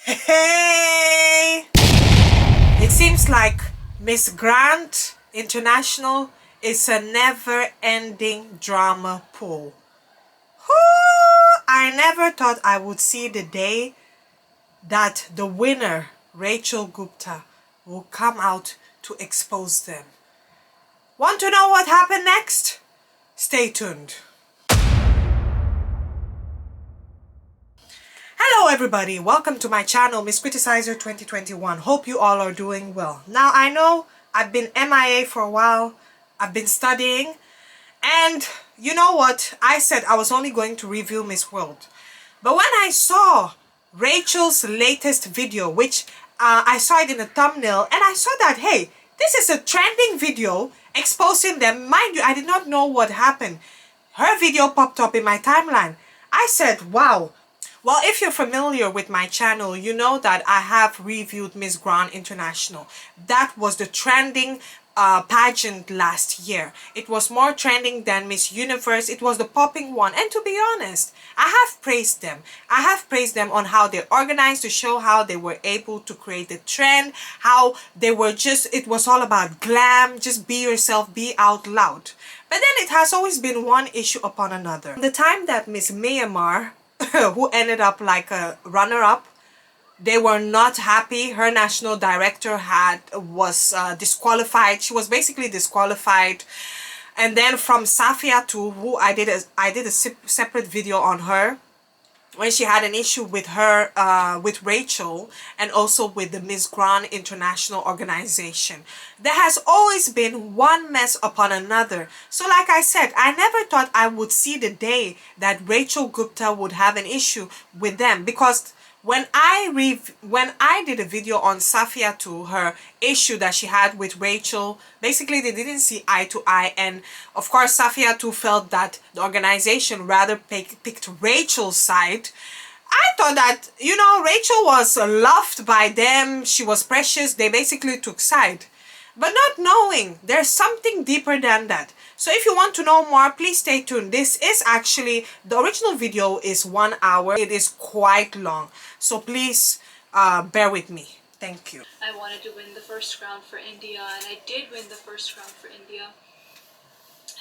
Hey! It seems like Miss Grand International is a never-ending drama pool. I never thought I would see the day that the winner, Rachel Gupta, will come out to expose them. Want to know what happened next? Stay tuned. Hello everybody, welcome to my channel, Miss Criticizer 2021. Hope you all are doing well. Now I know I've been MIA for a while, I've been studying, and you know what? I said I was only going to review Miss World. But when I saw Rachel's latest video, which I saw it in the thumbnail, and I saw that, hey, this is a trending video exposing them. Mind you, I did not know what happened. Her video popped up in my timeline. I said, wow. Well, if you're familiar with my channel, you know that I have reviewed Miss Grand International. That was the trending pageant last year. It was more trending than Miss Universe. It was the popping one. And to be honest, I have praised them. I have praised them on how they organized the show, how they were able to create the trend, how they were just, it was all about glam, just be yourself, be out loud. But then it has always been one issue upon another. The time that Miss Myanmar, who ended up like a runner-up, they were not happy. Her national director was disqualified. She was basically disqualified. And then from Safia too, who I did a separate video on her when she had an issue with her, with Rachel, and also with the Miss Grand International organization. There has always been one mess upon another. So like I said, I never thought I would see the day that Rachel Gupta would have an issue with them, because when I did a video on Safia to her issue that she had with Rachel, basically they didn't see eye to eye, and of course Safia too felt that the organization rather picked Rachel's side. I thought that, you know, Rachel was loved by them, she was precious, they basically took side. But not knowing there's something deeper than that. So if you want to know more, please stay tuned. This is actually, the original video is 1 hour. It is quite long. So please bear with me. Thank you. I wanted to win the first round for India, and I did win the first round for India.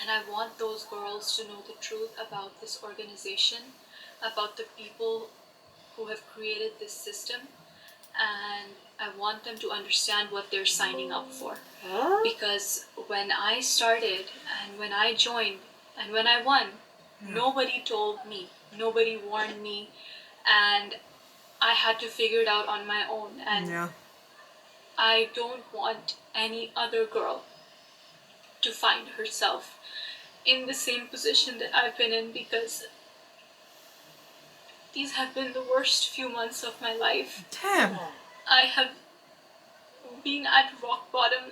And I want those girls to know the truth about this organization, about the people who have created this system, and I want them to understand what they're signing up for. Because when I started and when I joined and when I won, nobody told me, nobody warned me, and I had to figure it out on my own. And I don't want any other girl to find herself in the same position that I've been in, because these have been the worst few months of my life. Damn. I have been at rock bottom.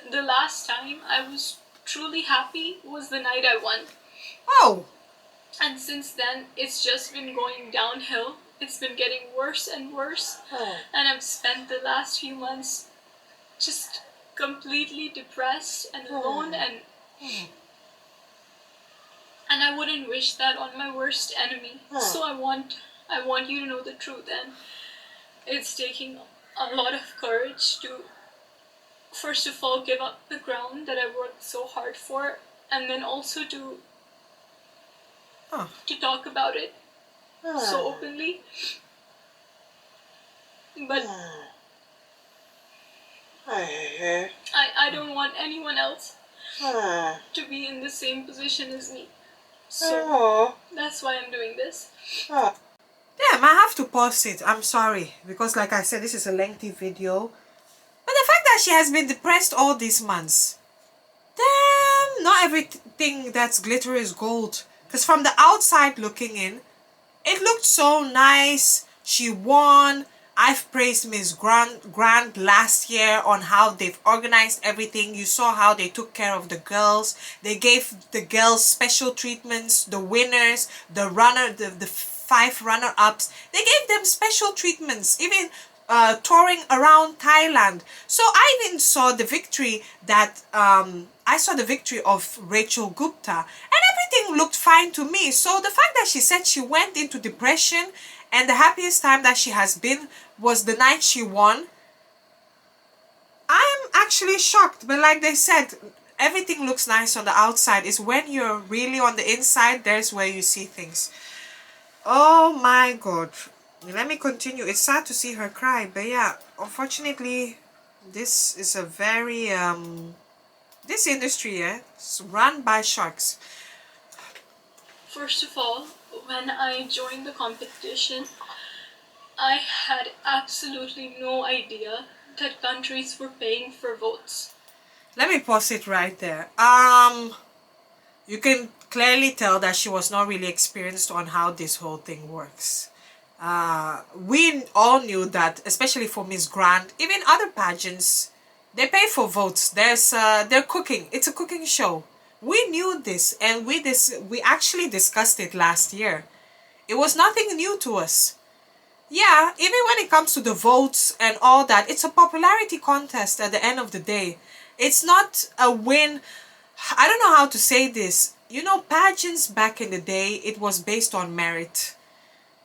The last time I was truly happy was the night I won. Oh. And since then, it's just been going downhill. It's been getting worse and worse. And I've spent the last few months just completely depressed and alone, and I wouldn't wish that on my worst enemy. So I want you to know the truth, and it's taking a lot of courage to, first of all, give up the ground that I worked so hard for, and then also to talk about it so openly. But I don't want anyone else to be in the same position as me. So that's why I'm doing this. Damn, I have to pause it. I'm sorry. Because like I said, this is a lengthy video. But the fact that she has been depressed all these months. Damn, not everything that's glitter is gold. Because from the outside looking in, it looked so nice. She won. I've praised Miss Grand last year on how they've organized everything. You saw how they took care of the girls. They gave the girls special treatments. The winners, the 5 runner-ups, they gave them special treatments, even touring around Thailand. So I even saw the victory that I saw the victory of Rachel Gupta, and everything looked fine to me. So the fact that she said she went into depression And the happiest time that she has been was the night she won. I am actually shocked, but like they said, everything looks nice on the outside. It's when you're really on the inside, there's where you see things. Oh my god. Let me continue. It's sad to see her cry, but yeah, unfortunately, this is a very this industry, it's run by sharks. First of all, when I joined the competition, I had absolutely no idea that countries were paying for votes. Let me pause it right there. You can clearly tell that she was not really experienced on how this whole thing works. We all knew that, especially for Miss Grand, even other pageants, they pay for votes. They're cooking. It's a cooking show. We knew this, and we actually discussed it last year. It was nothing new to us. Yeah, even when it comes to the votes and all that, it's a popularity contest at the end of the day. It's not a win. I don't know how to say this. You know, pageants back in the day, it was based on merit.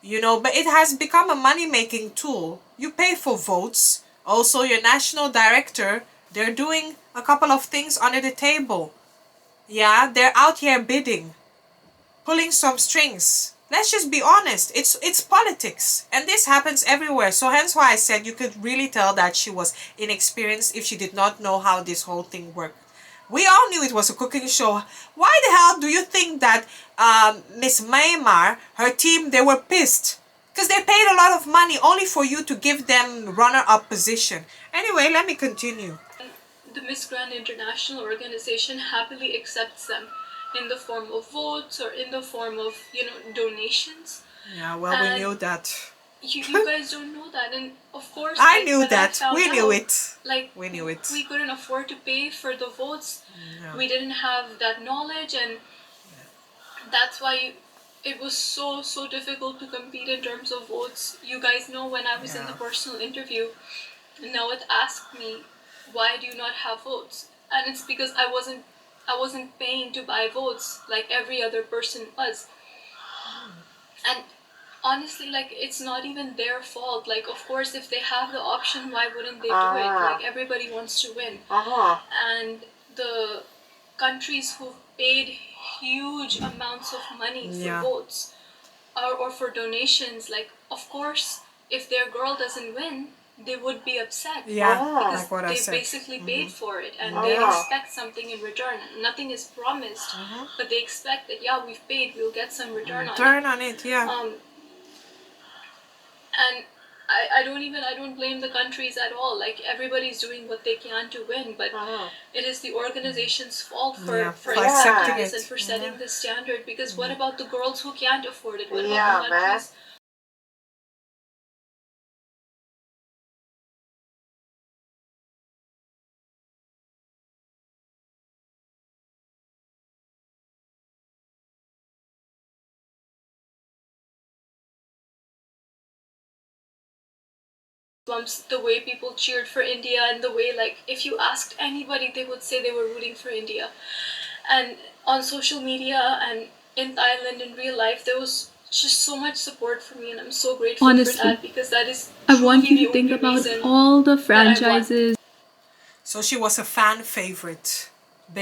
You know, but it has become a money-making tool. You pay for votes. Also, your national director, they're doing a couple of things under the table. Yeah, they're out here bidding, pulling some strings. Let's just be honest. It's politics, and this happens everywhere. So hence why I said you could really tell that she was inexperienced if she did not know how this whole thing worked. We all knew it was a cooking show. Why the hell do you think that Miss Maymar, her team, they were pissed? Because they paid a lot of money only for you to give them runner-up position. Anyway, let me continue. The Miss Grand International organization happily accepts them in the form of votes or in the form of, donations. Yeah, well, we knew that. You guys don't know that, and of course, I knew that. We knew it. We knew it. We couldn't afford to pay for the votes. Yeah. We didn't have that knowledge, and that's why it was so difficult to compete in terms of votes. You guys know when I was in the personal interview, Nawat asked me, "Why do you not have votes?" And it's because I wasn't paying to buy votes like every other person was. And honestly, like, it's not even their fault. Like, of course, if they have the option, why wouldn't they do it? Like, everybody wants to win. And the countries who paid huge amounts of money for votes or for donations, like, of course, if their girl doesn't win, they would be upset. Because like what I said. They basically paid for it, and they expect something in return. Nothing is promised, but they expect that, yeah, we've paid, we'll get some return on it. And I don't blame the countries at all. Like, everybody's doing what they can to win, but it is the organization's fault for accepting this and for setting this standard. Because what about the girls who can't afford it? What about the countries? The way people cheered for India, and the way, like, if you asked anybody, they would say they were rooting for India. And on social media and in Thailand in real life, there was just so much support for me, and I'm so grateful for that, because that is I want you to think about all the franchises. So she was a fan favorite,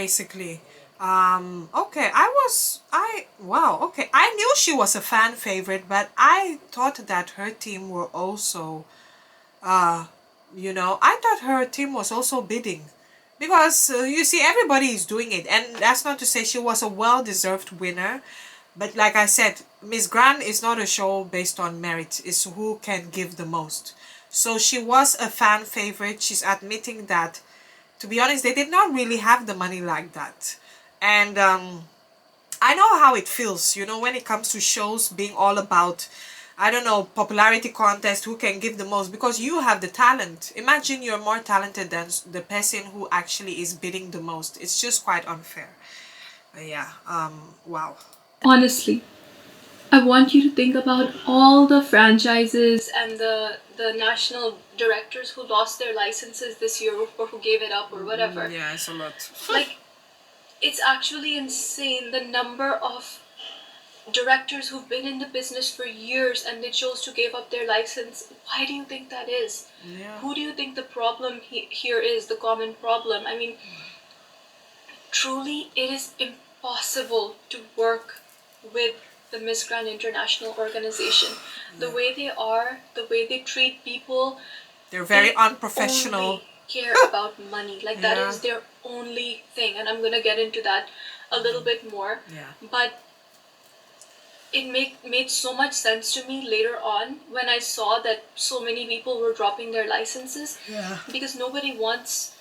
basically. Okay, wow, okay. I knew she was a fan favorite, but I thought that her team were also, I thought her team was also bidding. Because, you see, everybody is doing it. And that's not to say she was a well-deserved winner. But like I said, Miss Grand is not a show based on merit. It's who can give the most. So she was a fan favorite. She's admitting that, to be honest, they did not really have the money like that. And I know how it feels, when it comes to shows being all about, I don't know, popularity contest, who can give the most, because you have the talent. Imagine you're more talented than the person who actually is bidding the most. It's just quite unfair. But yeah, wow. Honestly, I want you to think about all the franchises and the national directors who lost their licenses this year, or who gave it up, or whatever. Yeah, it's a lot. Like, it's actually insane the number of directors who've been in the business for years and they chose to give up their license. Why do you think that is? Yeah. Who do you think the problem here is, the common problem? I mean, truly, it is impossible to work with the Miss Grand International organization. The way they are, the way they treat people, They're very they unprofessional. only care about money. Like, that Yeah. is their only thing. And I'm gonna get into that a little bit more. Yeah. But it made so much sense to me later on when I saw that so many people were dropping their licenses. Yeah. Because nobody wants,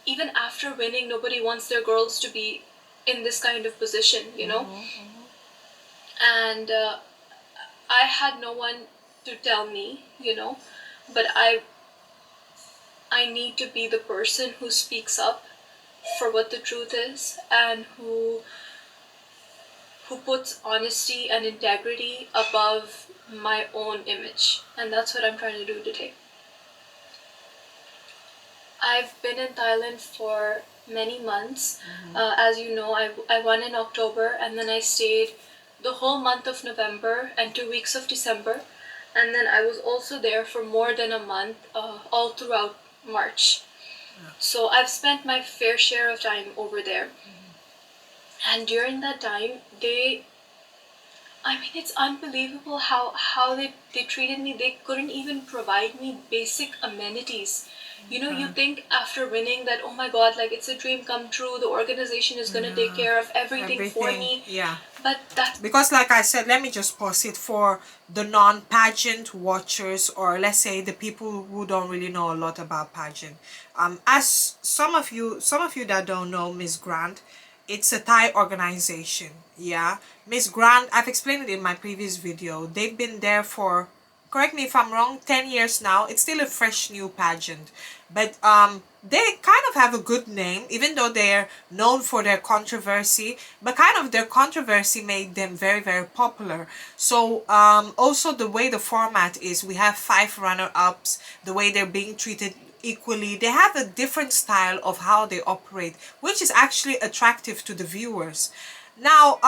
even after winning, nobody wants their girls to be in this kind of position, you know? And I had no one to tell me, you know, but I need to be the person who speaks up for what the truth is, and who puts honesty and integrity above my own image. And that's what I'm trying to do today. I've been in Thailand for many months. As you know, I won in October, and then I stayed the whole month of November and 2 weeks of December. And then I was also there for more than a month, all throughout March. So I've spent my fair share of time over there. And during that time, I mean, it's unbelievable how they treated me. They couldn't even provide me basic amenities. You know, you think after winning that, oh my God, like, it's a dream come true. The organization is going to take care of everything for me. Yeah. But that's Because like I said, let me just pause it for the non-pageant watchers, or let's say the people who don't really know a lot about pageant. As some of you that don't know Miss Grant, it's a Thai organization. Yeah. Miss Grant, I've explained it in my previous video. They've been there for, correct me if I'm wrong, 10 years now. It's still a fresh new pageant. But they kind of have a good name, even though they're known for their controversy. But kind of their controversy made them very, very popular. So also the way the format is, we have 5 runner-ups, the way they're being treated equally. They have a different style of how they operate, which is actually attractive to the viewers. Now,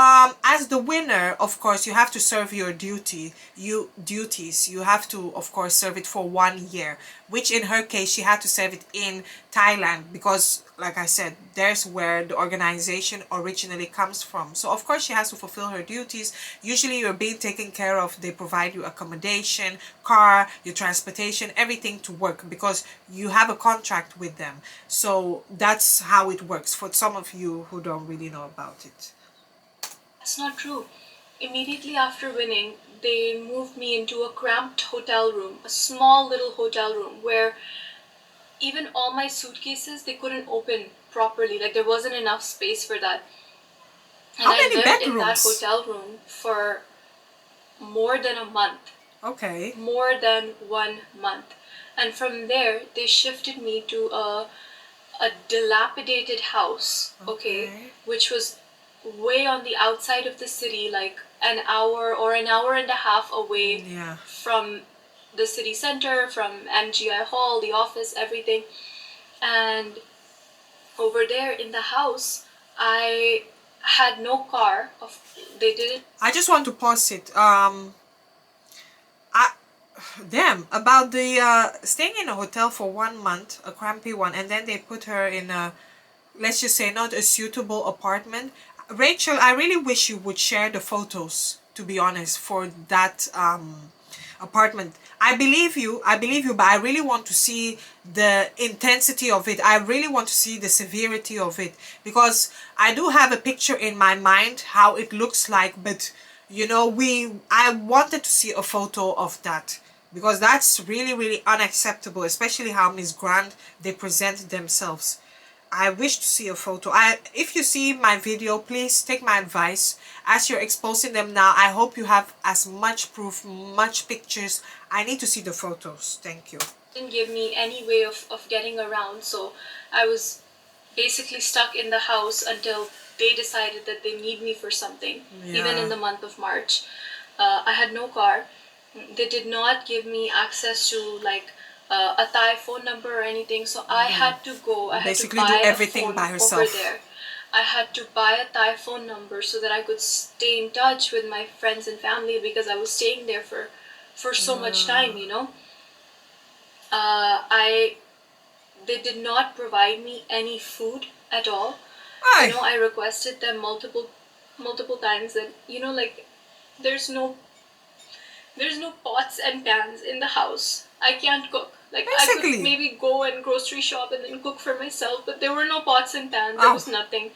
as the winner, of course, you have to serve your duties. You have to, of course, serve it for 1 year, which in her case, she had to serve it in Thailand because, like I said, there's where the organization originally comes from. So, of course, she has to fulfill her duties. Usually, you're being taken care of. They provide you accommodation, car, your transportation, everything to work because you have a contract with them. So, that's how it works for some of you who don't really know about it. That's not true. Immediately after winning, they moved me into a cramped hotel room, a small little hotel room where even all my suitcases, they couldn't open properly. Like, there wasn't enough space for that. And How I many lived in that bedrooms? hotel room for more than a month. Okay. More than 1 month. And from there, they shifted me to a dilapidated house, okay, which was way on the outside of the city, like an hour or an hour and a half away Yeah. from the city center, from MGI Hall, the office, everything. And over there in the house, I had no car. They didn't. I just want to pause it. Damn, about the staying in a hotel for 1 month, a crampy one, and then they put her in a, let's just say, not a suitable apartment. Rachel, I really wish you would share the photos, to be honest, for that apartment. I believe you, but I really want to see the intensity of it. I really want to see the severity of it, because I do have a picture in my mind how it looks like, but you know, I wanted to see a photo of that, because that's really, really unacceptable, especially how Miss Grant, they present themselves. I wish to see a photo. If you see my video, please take my advice. As you're exposing them now, I hope you have as much proof, much pictures. I need to see the photos. Thank you. Didn't give me any way of getting around, so I was basically stuck in the house until they decided that they need me for something. Even in the month of March, I had no car. They did not give me access to like a Thai phone number or anything, so I had to go. I Basically had do to buy everything a phone by herself. over there. I had to buy a Thai phone number so that I could stay in touch with my friends and family because I was staying there for so much time, you know. I They did not provide me any food at all. You Aye. know, I requested them multiple times that, you know, like there's no pots and pans in the house. I can't cook. Like I could Basically. maybe go and grocery shop and then cook for myself, but there were no pots and pans. There Oh, was nothing.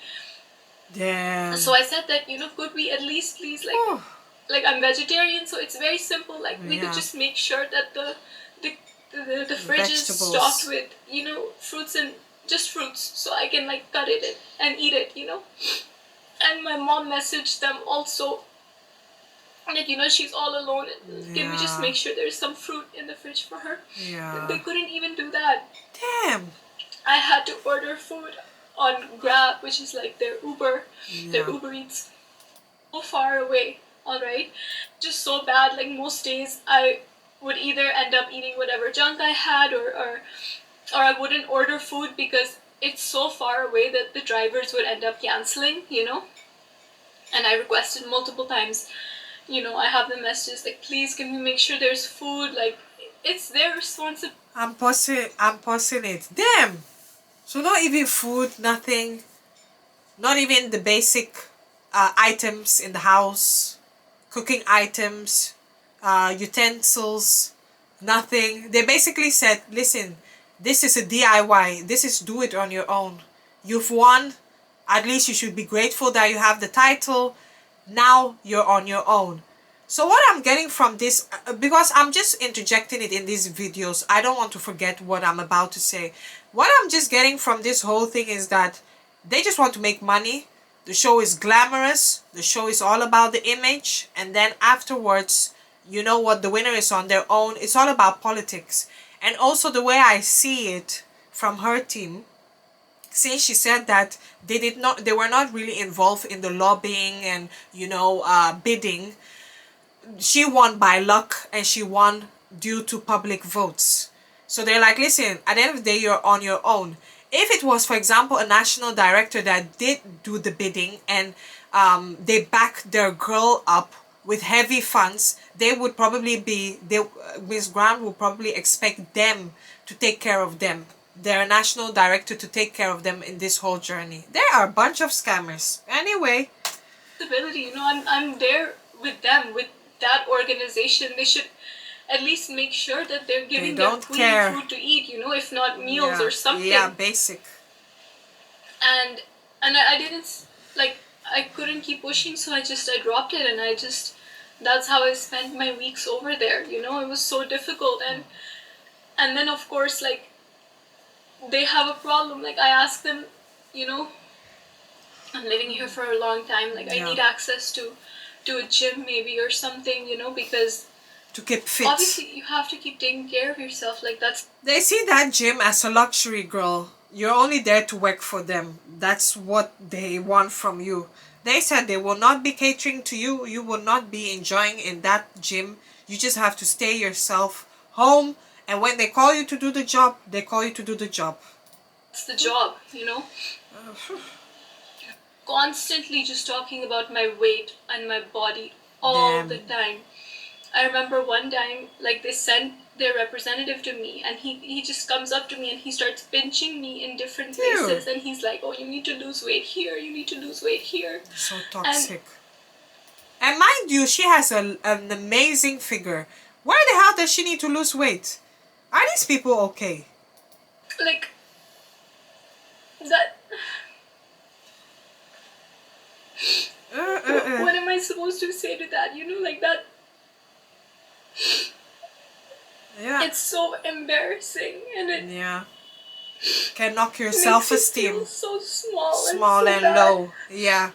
damn. So I said that, you know, could we at least please Oh, like I'm vegetarian, so it's very simple. Like we could yeah. just make sure that the the fridge is stocked Vegetables. with, you know, fruits and just fruits, so I can like cut it and eat it, you know. And my mom messaged them also that, you know, she's all alone. Can we just Yeah. make sure there's some fruit in the fridge for her? Yeah. They couldn't even do that. Damn. I had to order food on Grab, which is like their Yeah. Uber Eats, so far away. All right, just so bad. Like most days, I would either end up eating whatever junk I had, or I wouldn't order food because it's so far away that the drivers would end up canceling. You know, and I requested multiple times. You know, I have the messages like, please, can we make sure there's food? Like, it's their responsibility. I'm pausing it. Damn. So not even food, nothing. Not even the basic items in the house, cooking items, utensils, nothing. They basically said, listen, this is a DIY. This is do it on your own. You've won. At least you should be grateful that you have the title. Now you're on your own. So what I'm getting from this, because I'm just interjecting it in these videos, I don't want to forget what I'm about to say. What I'm just getting from this whole thing is that they just want to make money. The show is glamorous. The show is all about the image. And then afterwards, you know what, the winner is on their own. It's all about politics. And also the way I see it from her team, since she said that they were not really involved in the lobbying and, you know, bidding. She won by luck and she won due to public votes. So they're like, listen, at the end of the day, you're on your own. If it was, for example, a national director that did do the bidding and they backed their girl up with heavy funds, they would probably be, Miss Grant would probably expect them to take care of them, their national director to take care of them in this whole journey. They are a bunch of scammers. Anyway. You know, I'm there with them, with that organization. They should at least make sure that they're giving their queen Care. food to eat, you know, if not meals or something. Yeah, basic. And I didn't, like, I couldn't keep pushing, so I dropped it, and that's how I spent my weeks over there, you know. It was so difficult. And then of course, like, they have a problem. Like, I asked them, you know, I'm living here for a long time, like, I need access to a gym maybe or something, you know, because to keep fit. Obviously, you have to keep taking care of yourself. Like, that's... They see that gym as a luxury, girl. You're only there to work for them. That's what they want from you. They said they will not be catering to you. You will not be enjoying in that gym. You just have to stay yourself home. And when they call you to do the job, they call you to do the job. It's the job, you know? Constantly just talking about my weight and my body all the time. I remember one time, like, they sent their representative to me, and he just comes up to me and he starts pinching me in different places, and he's like, oh, you need to lose weight here, you need to lose weight here. So toxic. And mind you, she has an amazing figure. Why the hell does she need to lose weight? Are these people okay? Like, that... What am I supposed to say to that? You know, like that... Yeah. It's so embarrassing, and it... Yeah. Can knock your self-esteem. So small and low. Yeah.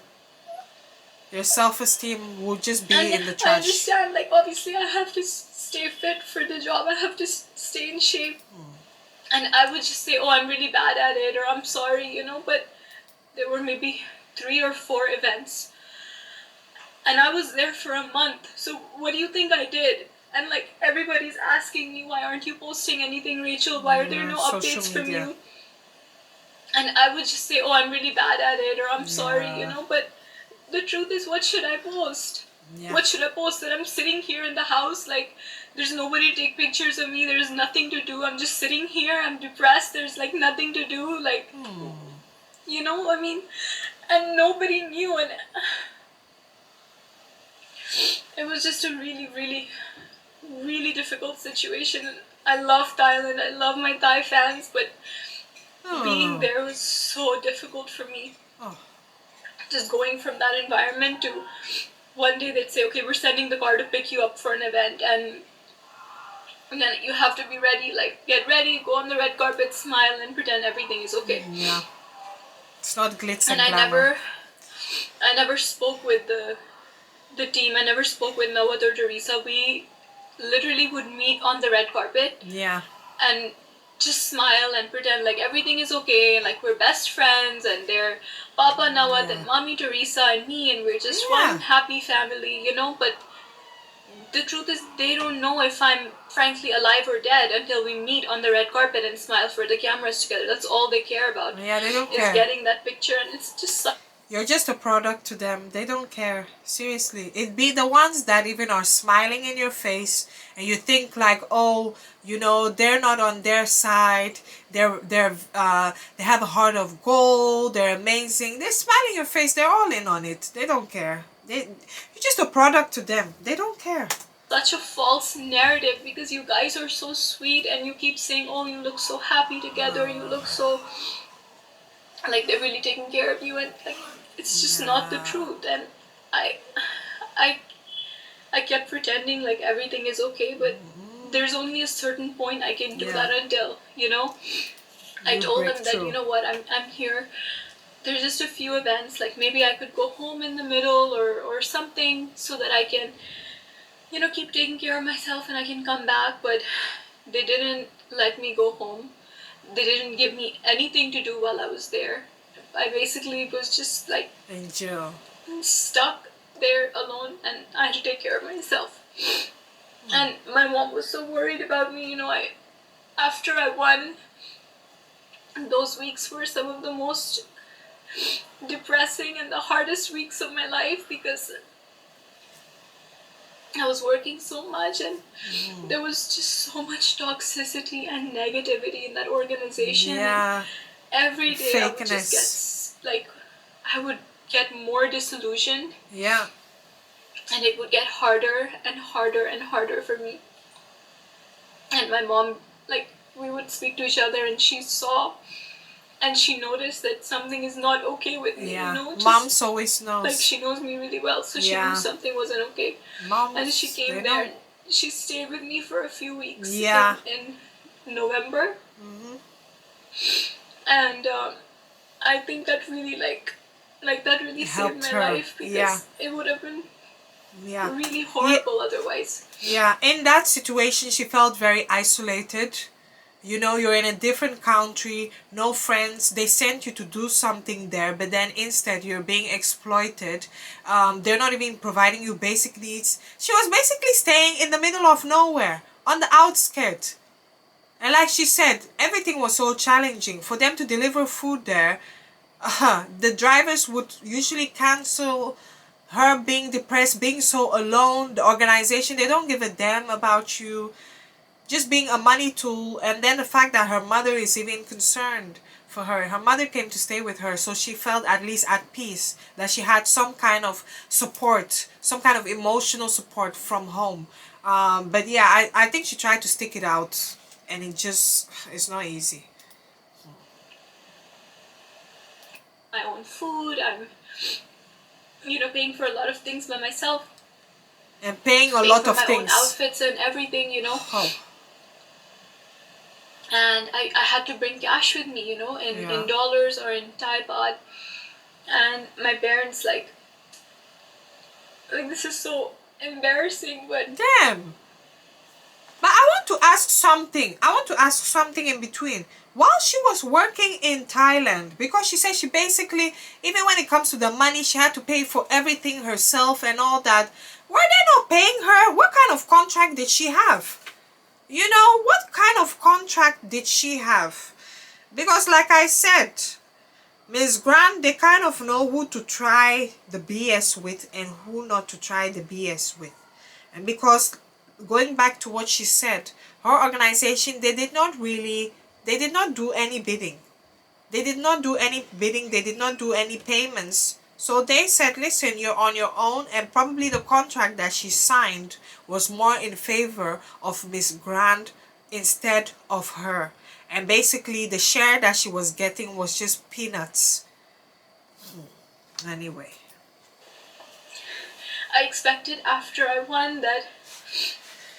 Your self-esteem will just be in the trash. I understand, like, obviously I have to stay fit for the job. I have to stay in shape. And I would just say, oh, I'm really bad at it, or I'm sorry, you know, but there were maybe 3 or 4 events. And I was there for a month. So what do you think I did? And, like, everybody's asking me, why aren't you posting anything, Rachel? Why are there no updates from you? And I would just say, oh, I'm really bad at it, or I'm sorry, you Yeah. know. But the truth is, what should I post? Yeah. What should I post? That I'm sitting here in the house, like, there's nobody to take pictures of me, there's nothing to do, I'm just sitting here, I'm depressed, there's like nothing to do, like, you know, I mean, and nobody knew, and it was just a really, really, really difficult situation. I love Thailand, I love my Thai fans, but being Oh. there was so difficult for me. Oh. Just going from that environment to one day they'd say, okay, we're sending the car to pick you up for an event, and then you have to be ready, like, get ready, go on the red carpet, smile, and pretend everything is okay. Yeah. It's not glitz And and glamour. I never spoke with the team. I never spoke with Nawat or Teresa. We literally would meet on the red carpet Yeah. and just smile and pretend like everything is okay, and like we're best friends, and they're Papa Nawat and Mommy Teresa and me, and we're just Yeah. one happy family, you know. But the truth is, they don't know if I'm frankly alive or dead until we meet on the red carpet and smile for the cameras together. That's all they care about. Yeah, they don't is care. getting that picture, and it's just You're just a product to them. They don't care. Seriously. It'd be the ones that even are smiling in your face and you think like, oh, you know, they're not on their side. They have a heart of gold. They're amazing. They're smiling in your face. They're all in on it. They don't care. You're just a product to them. They don't care. such a false narrative, because you guys are so sweet and you keep saying, oh, you look so happy together, you look so like they're really taking care of you, and like it's just not the Yeah. truth. And I I I kept pretending like everything is okay, but there's only a certain point I can do Yeah. that until, you know. I You told break them that, through. you know what, I'm here. There's just a few events, like maybe I could go home in the middle, or something, so that I can, you know, keep taking care of myself and I can come back. But they didn't let me go home. They didn't give me anything to do while I was there. I basically was just like Angel. stuck there alone, and I had to take care of myself. And my mom was so worried about me, you know. After I won, those weeks were some of the most depressing and the hardest weeks of my life, because I was working so much, and there was just so much toxicity and negativity in that organization. Yeah. And every day I would just Fakeness. get, like, I would get more disillusioned, Yeah. and it would get harder and harder and harder for me. And my mom, like, we would speak to each other, and she saw and she noticed that something is not okay with me, Yeah. you know. Moms always knows. Like, she knows me really well, so she Yeah. knew something wasn't okay. Moms, And she they came know. there, and she stayed with me for a few weeks. Yeah. In November. Mhm. And I think that really, like that really Helped saved my her. life, because Yeah. it would have been Yeah. really horrible otherwise. Yeah. In that situation, she felt very isolated. You know, you're in a different country, no friends. They sent you to do something there, but then instead you're being exploited. They're not even providing you basic needs. She was basically staying in the middle of nowhere, on the outskirts. And like she said, everything was so challenging. For them to deliver food there, the drivers would usually cancel. Her being depressed, being so alone, the organization, they don't give a damn about you. Just being a money tool, and then the fact that her mother is even concerned for her. Her mother came to stay with her, so she felt at least at peace that she had some kind of support, some kind of emotional support from home. But yeah, I think she tried to stick it out, and it's not easy. My own food, I'm, you know, paying for a lot of things by myself. And paying a Paying lot for of my things. own outfits and everything, you know. Oh. And I had to bring cash with me, you know, Yeah. in dollars or in Thai baht. And my parents, like this is so embarrassing, but Damn. But I want to ask something. I want to ask something in between. While she was working in Thailand, because she said she basically, even when it comes to the money, she had to pay for everything herself and all that. Were they not paying her? What kind of contract did she have? You know, what kind of contract did she have? Because like I said, Miss Grant, they kind of know who to try the BS with and who not to try the BS with. And because going back to what she said, her organization, they did not do any bidding. They did not do any bidding, they did not do any payments. So they said, listen, you're on your own, and probably the contract that she signed was more in favor of Miss Grant instead of her. And basically the share that she was getting was just peanuts. Anyway. I expected after I won that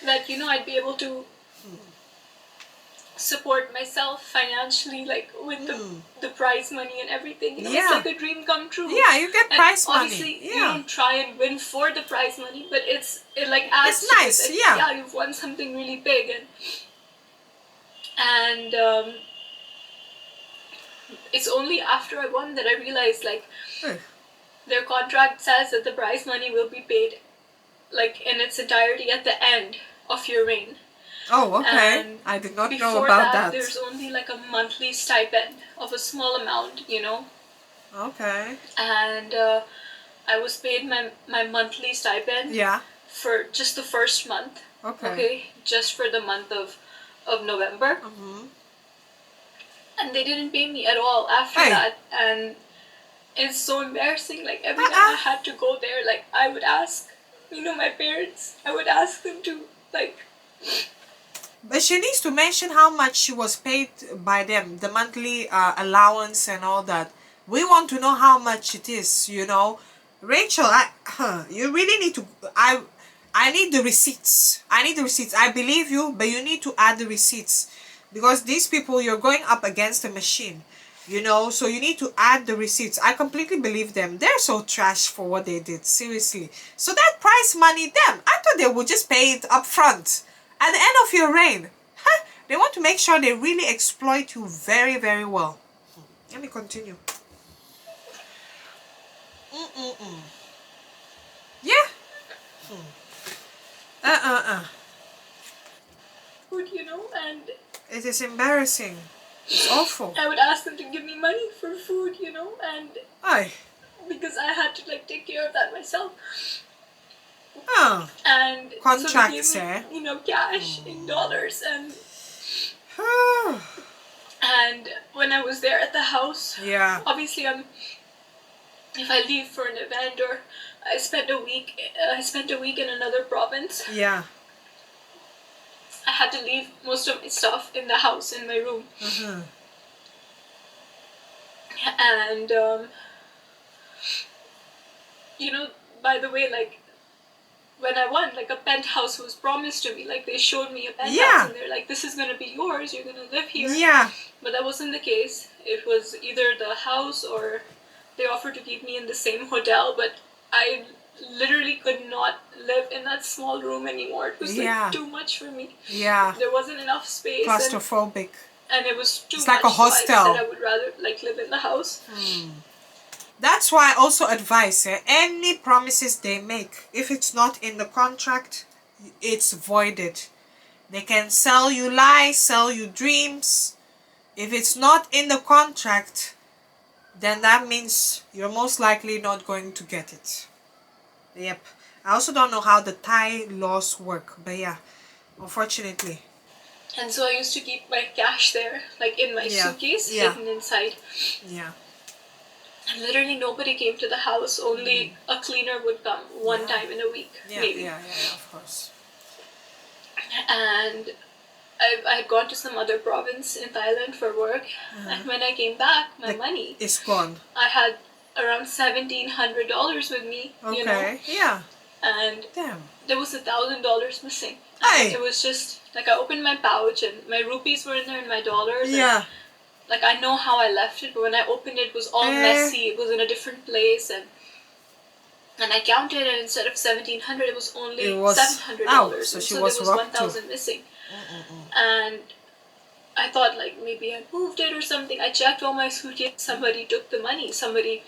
I'd be able to support myself financially, like with the prize money and everything. You know, Yeah. it's like a dream come true. Yeah, you get And prize obviously, money. you Yeah. don't try and win for the prize money, but it like adds It's to nice, it. That, yeah. yeah, you've won something really big, and it's only after I won that I realized, like, their contract says that the prize money will be paid, like, in its entirety at the end of your reign. Oh, okay. And I did not know before about that. there's only like a monthly stipend of a small amount, you know. Okay. And I was paid my monthly stipend. Yeah. For just the first month. Okay. Just for the month of November. And they didn't pay me at all after that. And it's so embarrassing. Like, every time I had to go there, like, I would ask, you know, my parents, I would ask them to, like... But she needs to mention how much she was paid by them, the monthly allowance and all that. We want to know how much it is, you know. Rachel, you really need to... I need the receipts. I need the receipts. I believe you, but you need to add the receipts. Because these people, you're going up against a machine, you know. So you need to add the receipts. I completely believe them. They're so trash for what they did, seriously. So that prize money, them, I thought they would just pay it up front. At the end of your reign, they want to make sure they really exploit you very, very well. Let me continue. Yeah. Food, you know, and... It is embarrassing. It's awful. I would ask them to give me money for food, you know, and... Aye. Because I had to, like, take care of that myself. Oh. And contracts, so they gave me, you know, cash in dollars, and and when I was there at the house, yeah, obviously if I leave for an event or I spent a week in another province, yeah, I had to leave most of my stuff in the house, in my room. And you know, by the way, like, when I won, like, a penthouse was promised to me. Like, they showed me a penthouse, and they're like, this is gonna be yours, you're gonna live here. Yeah. But that wasn't the case. It was either the house or they offered to keep me in the same hotel, but I literally could not live in that small room anymore. It was like too much for me. Yeah. There wasn't enough space. Claustrophobic. And it was too it's much. Like a hostel. So I said I would rather, like, live in the house. That's why I also advise any promises they make, if it's not in the contract, it's voided. They can sell you lies, sell you dreams. If it's not in the contract, then that means you're most likely not going to get it. Yep. I also don't know how the Thai laws work, but yeah, unfortunately. And so I used to keep my cash there, like, in my suitcase, hidden inside. Yeah. And literally nobody came to the house. Only a cleaner would come one time in a week, maybe. Yeah, of course. And I had gone to some other province in Thailand for work. And when I came back, my money is gone. I had around $1,700 with me. Okay. You know? Yeah. And there was $1,000 missing. Hey. It was just like, I opened my pouch and my rupees were in there and my dollars. Yeah. And, like, I know how I left it, but when I opened it, it was all messy. It was in a different place, and I counted, and instead of $1,700, it was only $700. So there was 1,000 missing. And I thought, like, maybe I moved it or something. I checked all my suitcases. Somebody took the money. Somebody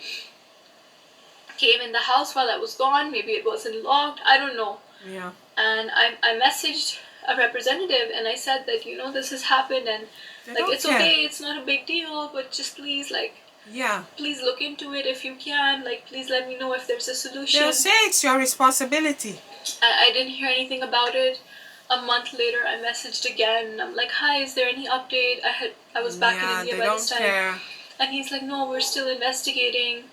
came in the house while I was gone. Maybe it wasn't locked. I don't know. Yeah. And I messaged a representative, and I said that, you know, this has happened, and like, it's okay, it's not a big deal, but just please, like, Yeah. Please look into it if you can. Like, please let me know if there's a solution. They'll say it's your responsibility. I didn't hear anything about it. A month later, I messaged again. I'm like, hi, is there any update? I was back in India by this time. Care. And he's like, no, we're still investigating.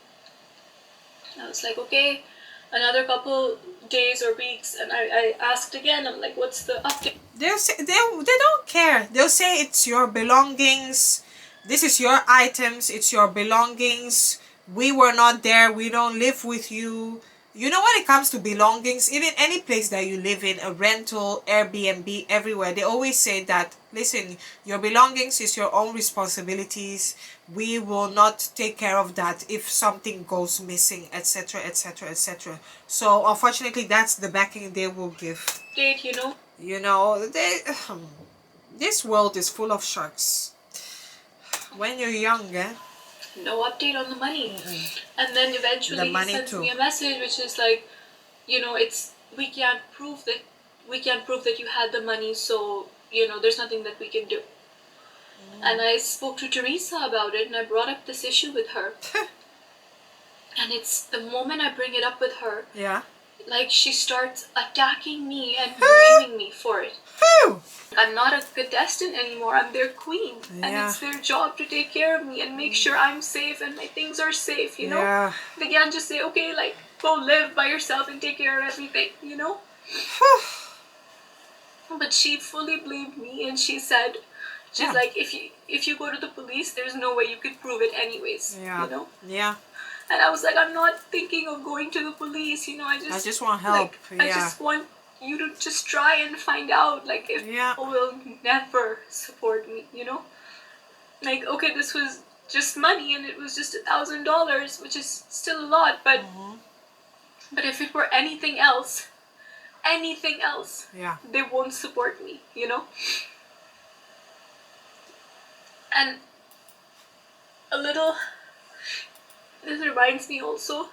I was like, okay. Another couple days or weeks, and I asked again. I'm like, what's the update? They'll say they don't care. They'll say it's your belongings. This is your items. It's your belongings. We were not there. We don't live with you. You know, when it comes to belongings, even any place that you live in, a rental, Airbnb, everywhere, they always say that, listen, your belongings is your own responsibilities. We will not take care of that if something goes missing, etc., etc., etc. So unfortunately, that's the backing they will give. Date, you know. You know, this world is full of sharks. When you're young, no update on the money. And then eventually he sends me a message which is like, you know, it's we can't prove that you had the money, so you know there's nothing that we can do. And I spoke to Teresa about it, and I brought up this issue with her. And it's the moment I bring it up with her, like she starts attacking me and blaming me for it. I'm not a contestant anymore. I'm their queen, and it's their job to take care of me and make sure I'm safe and my things are safe. You know, they can't just say, okay, like go live by yourself and take care of everything. You know. But she fully blamed me, and she said, she's like, if you go to the police, there's no way you could prove it anyways. You know. Yeah. And I was like, I'm not thinking of going to the police. You know, I just want help. Like, I just want you to just try and find out, like, if people will never support me, you know? Like, okay, this was just money, and it was just $1,000, which is still a lot, but if it were anything else, they won't support me, you know? And this reminds me also,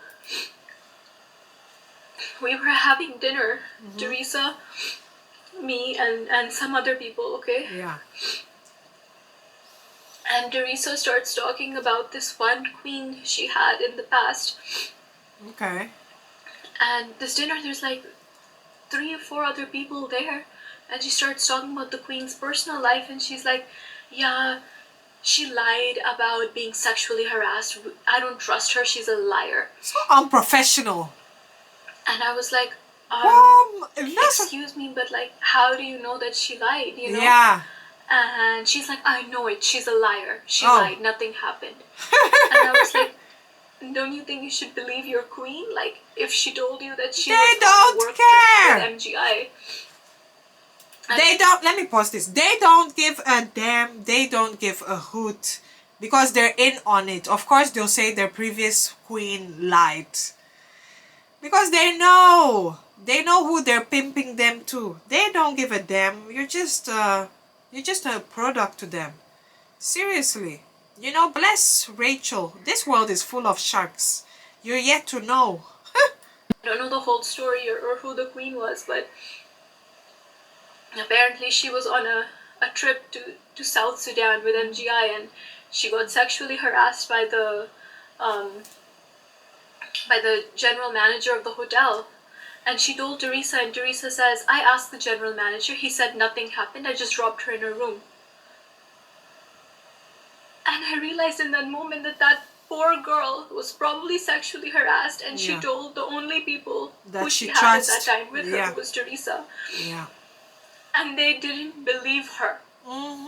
we were having dinner, Teresa, me, and some other people, okay? Yeah. And Teresa starts talking about this one queen she had in the past. Okay. And this dinner, there's like 3 or 4 other people there. And she starts talking about the queen's personal life, and she's like, yeah, she lied about being sexually harassed. I don't trust her. She's a liar. So unprofessional. And I was like, excuse me, but like, how do you know that she lied, you know? Yeah. And she's like, I know it. She's a liar. She lied. Nothing happened. And I was like, don't you think you should believe your queen? Like, if she told you that she was on a work trip with MGI. They don't, let me pause this. They don't give a damn. They don't give a hoot. Because they're in on it. Of course, they'll say their previous queen lied. Because they know who they're pimping them to. They don't give a damn. You're just a product to them. Seriously. You know, bless Rachel. This world is full of sharks. You're yet to know. I don't know the whole story or who the queen was, but apparently she was on a trip to South Sudan with MGI, and she got sexually harassed by the general manager of the hotel. And she told Teresa, and Teresa says, I asked the general manager, he said nothing happened, I just dropped her in her room. And I realized in that moment that poor girl was probably sexually harassed, and she told the only people who she had at that time with her was Teresa. Yeah. And they didn't believe her.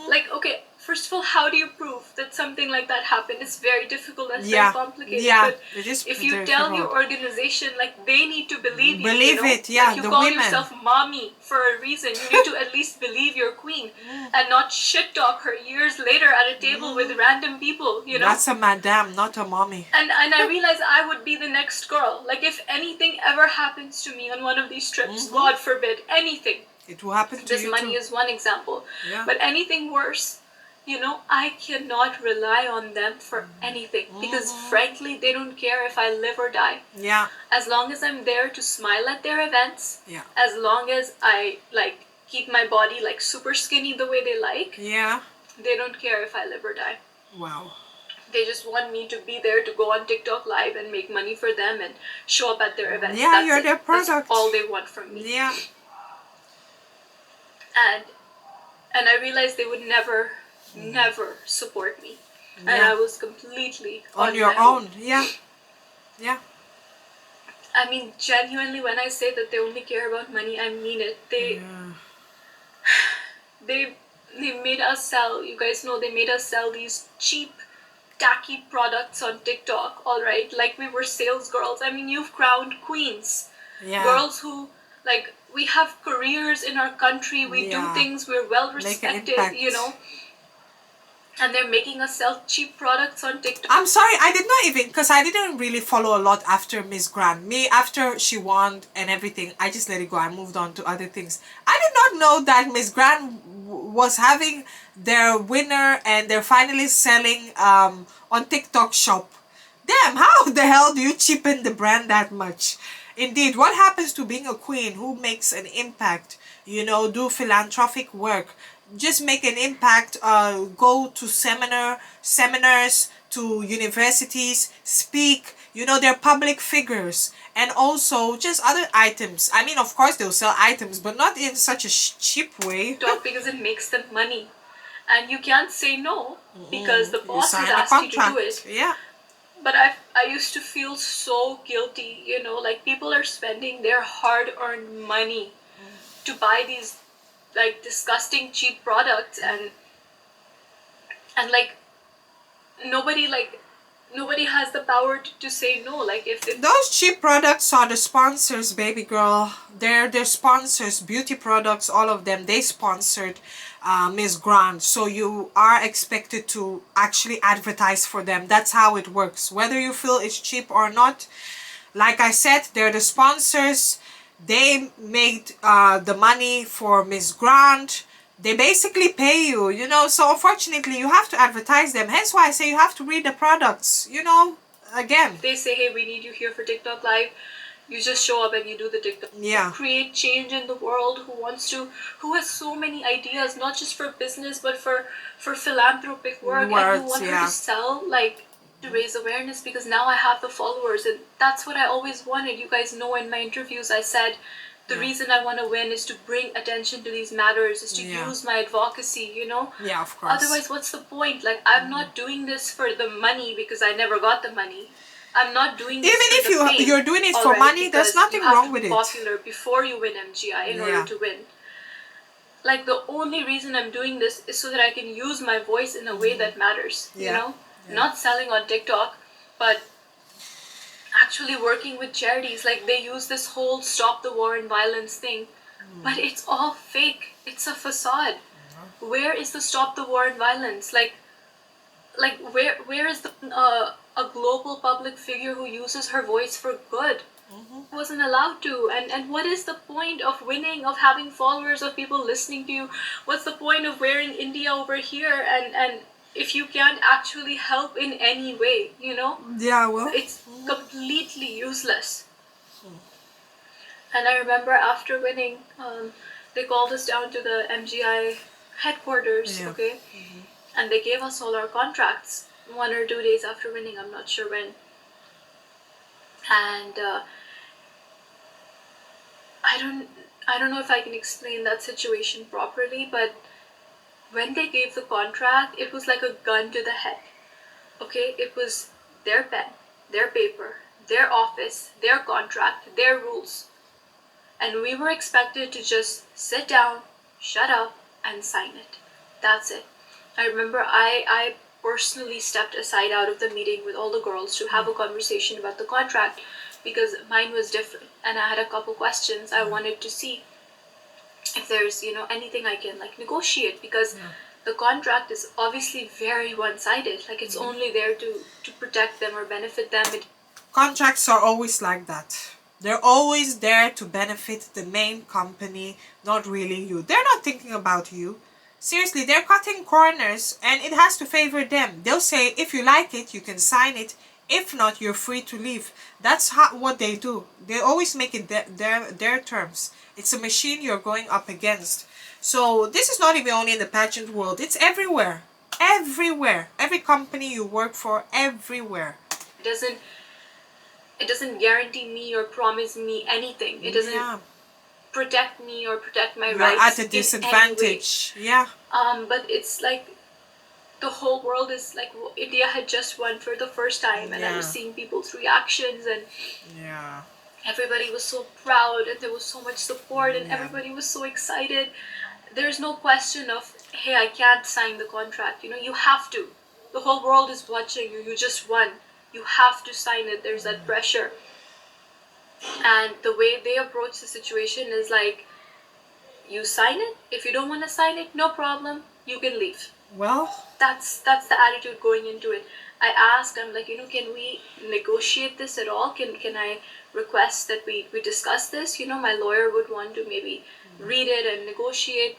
Like, okay, first of all, how do you prove that something like that happened? It's very difficult and very complicated. But if you tell your organization, like, they need to believe you. Believe it, like, you call yourself mommy for a reason. You need to at least believe your queen and not shit talk her years later at a table with random people, you know? That's a madam, not a mommy. And I realized I would be the next girl. Like, if anything ever happens to me on one of these trips, God forbid, anything. It will happen to you This money is one example. Yeah. But anything worse, you know, I cannot rely on them for anything. Because frankly, they don't care if I live or die. Yeah. As long as I'm there to smile at their events. Yeah. As long as I, like, keep my body, like, super skinny the way they like. Yeah. They don't care if I live or die. Wow. They just want me to be there to go on TikTok live and make money for them and show up at their events. Yeah, That's you're it. their product. That's all they want from me. Yeah. And I realized they would never support me. And Yeah. I was completely On your my own. Yeah. Yeah. I mean, genuinely, when I say that they only care about money, I mean it. Yeah. They made us sell, you guys know, they made us sell these cheap, tacky products on TikTok, alright? Like we were sales girls. I mean, you've crowned queens. Yeah. Girls who, like, we have careers in our country, we do Yeah. things, we're well Make an respected, impact. you know? And they're making us sell cheap products on TikTok. I'm sorry, I did not even, because I didn't really follow a lot after Miss Grand. Me, after she won and everything, I just let it go. I moved on to other things. I did not know that Miss Grand was having their winner and they're finally selling on TikTok shop. Damn, how the hell do you cheapen the brand that much? Indeed, what happens to being a queen who makes an impact, you know, do philanthropic work, just make an impact, go to seminars, to universities, speak, you know, they're public figures, and also just other items. I mean, of course they'll sell items, but not in such a cheap way. Because it makes them money. And you can't say no because the You boss has sign a asked you to contract. do it. Yeah. But I used to feel so guilty, you know, like people are spending their hard-earned money to buy these like disgusting cheap products, and like nobody has the power to say no. Like if Those cheap products are the sponsors, baby girl. They're sponsors, beauty products, all of them. They sponsored Miss Grant. So you are expected to actually advertise for them. That's how it works. Whether you feel it's cheap or not, like I said, they're the sponsors. They made the money for Miss Grant. They basically pay you, you know. So unfortunately, you have to advertise them. Hence why I say you have to read the products, you know. Again, they say, hey, we need you here for TikTok live, you just show up and you do the TikTok. yeah. Create change in the world, who has so many ideas, not just for business but for philanthropic work. And you want her to sell, like, to raise awareness, because now I have the followers, and that's what I always wanted. You guys know, in my interviews I said the reason I want to win is to bring attention to these matters, is to use my advocacy, you know. Yeah, of course. Otherwise, what's the point? Like, I'm not doing this for the money, because I never got the money. I'm not doing this even for if the fame, you're doing it for money, there's nothing wrong with it. You have to be popular before you win MGI in order to win. Like, the only reason I'm doing this is so that I can use my voice in a way that matters, you know? Not selling on TikTok, but actually working with charities. Like, they use this whole stop the war and violence thing, but it's all fake. It's a facade. Where is the stop the war and violence? Like where is the a global public figure who uses her voice for good? Wasn't allowed to. And what is the point of winning, of having followers, of people listening to you? What's the point of wearing India over here, and if you can't actually help in any way, you know? Yeah, well, it's completely useless. And I remember after winning, they called us down to the MGI headquarters, okay? And they gave us all our contracts 1 or 2 days after winning, I'm not sure when. And I don't know if I can explain that situation properly, but when they gave the contract, it was like a gun to the head. Okay, it was their pen, their paper, their office, their contract, their rules. And we were expected to just sit down, shut up, and sign it. That's it. I remember I personally stepped aside out of the meeting with all the girls to have a conversation about the contract, because mine was different, and I had a couple questions. I wanted to see if there's, you know, anything I can like negotiate, because the contract is obviously very one-sided. Like, it's only there to protect them or benefit them. Contracts are always like that. They're always there to benefit the main company, not really you. They're not thinking about you. Seriously, they're cutting corners, and it has to favor them. They'll say, if you like it, you can sign it. If not, you're free to leave. That's what they do. They always make it their terms. It's a machine you're going up against. So this is not even only in the pageant world. It's everywhere. Everywhere. Every company you work for, everywhere. It doesn't guarantee me or promise me anything. It doesn't Yeah. protect me or protect my You're rights at a in any way. disadvantage. Yeah. But it's like the whole world is like, India had just won for the first time, and I was Yeah. seeing people's reactions, and Yeah. everybody was so proud, and there was so much support, and Yeah. everybody was so excited. There's no question of, hey, I can't sign the contract. You have to. The whole world is watching you. You just won. You have to sign it. There's that pressure. And the way they approach the situation is like, you sign it. If you don't want to sign it, no problem. You can leave. Well, That's the attitude going into it. I asked, I'm like, can we negotiate this at all? Can I request that we discuss this? My lawyer would want to maybe read it and negotiate.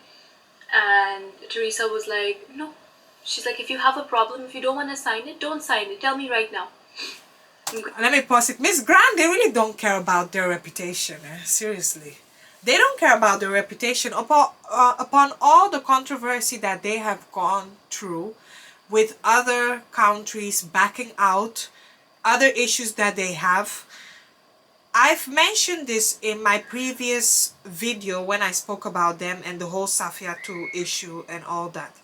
And Teresa was like, no. She's like, if you have a problem, if you don't want to sign it, don't sign it. Tell me right now. let me pause it. Miss Grant, they really don't care about their reputation. Seriously. They don't care about their reputation upon all the controversy that they have gone through with other countries backing out, other issues that they have. I've mentioned this in my previous video when I spoke about them and the whole Safia 2 issue and all that.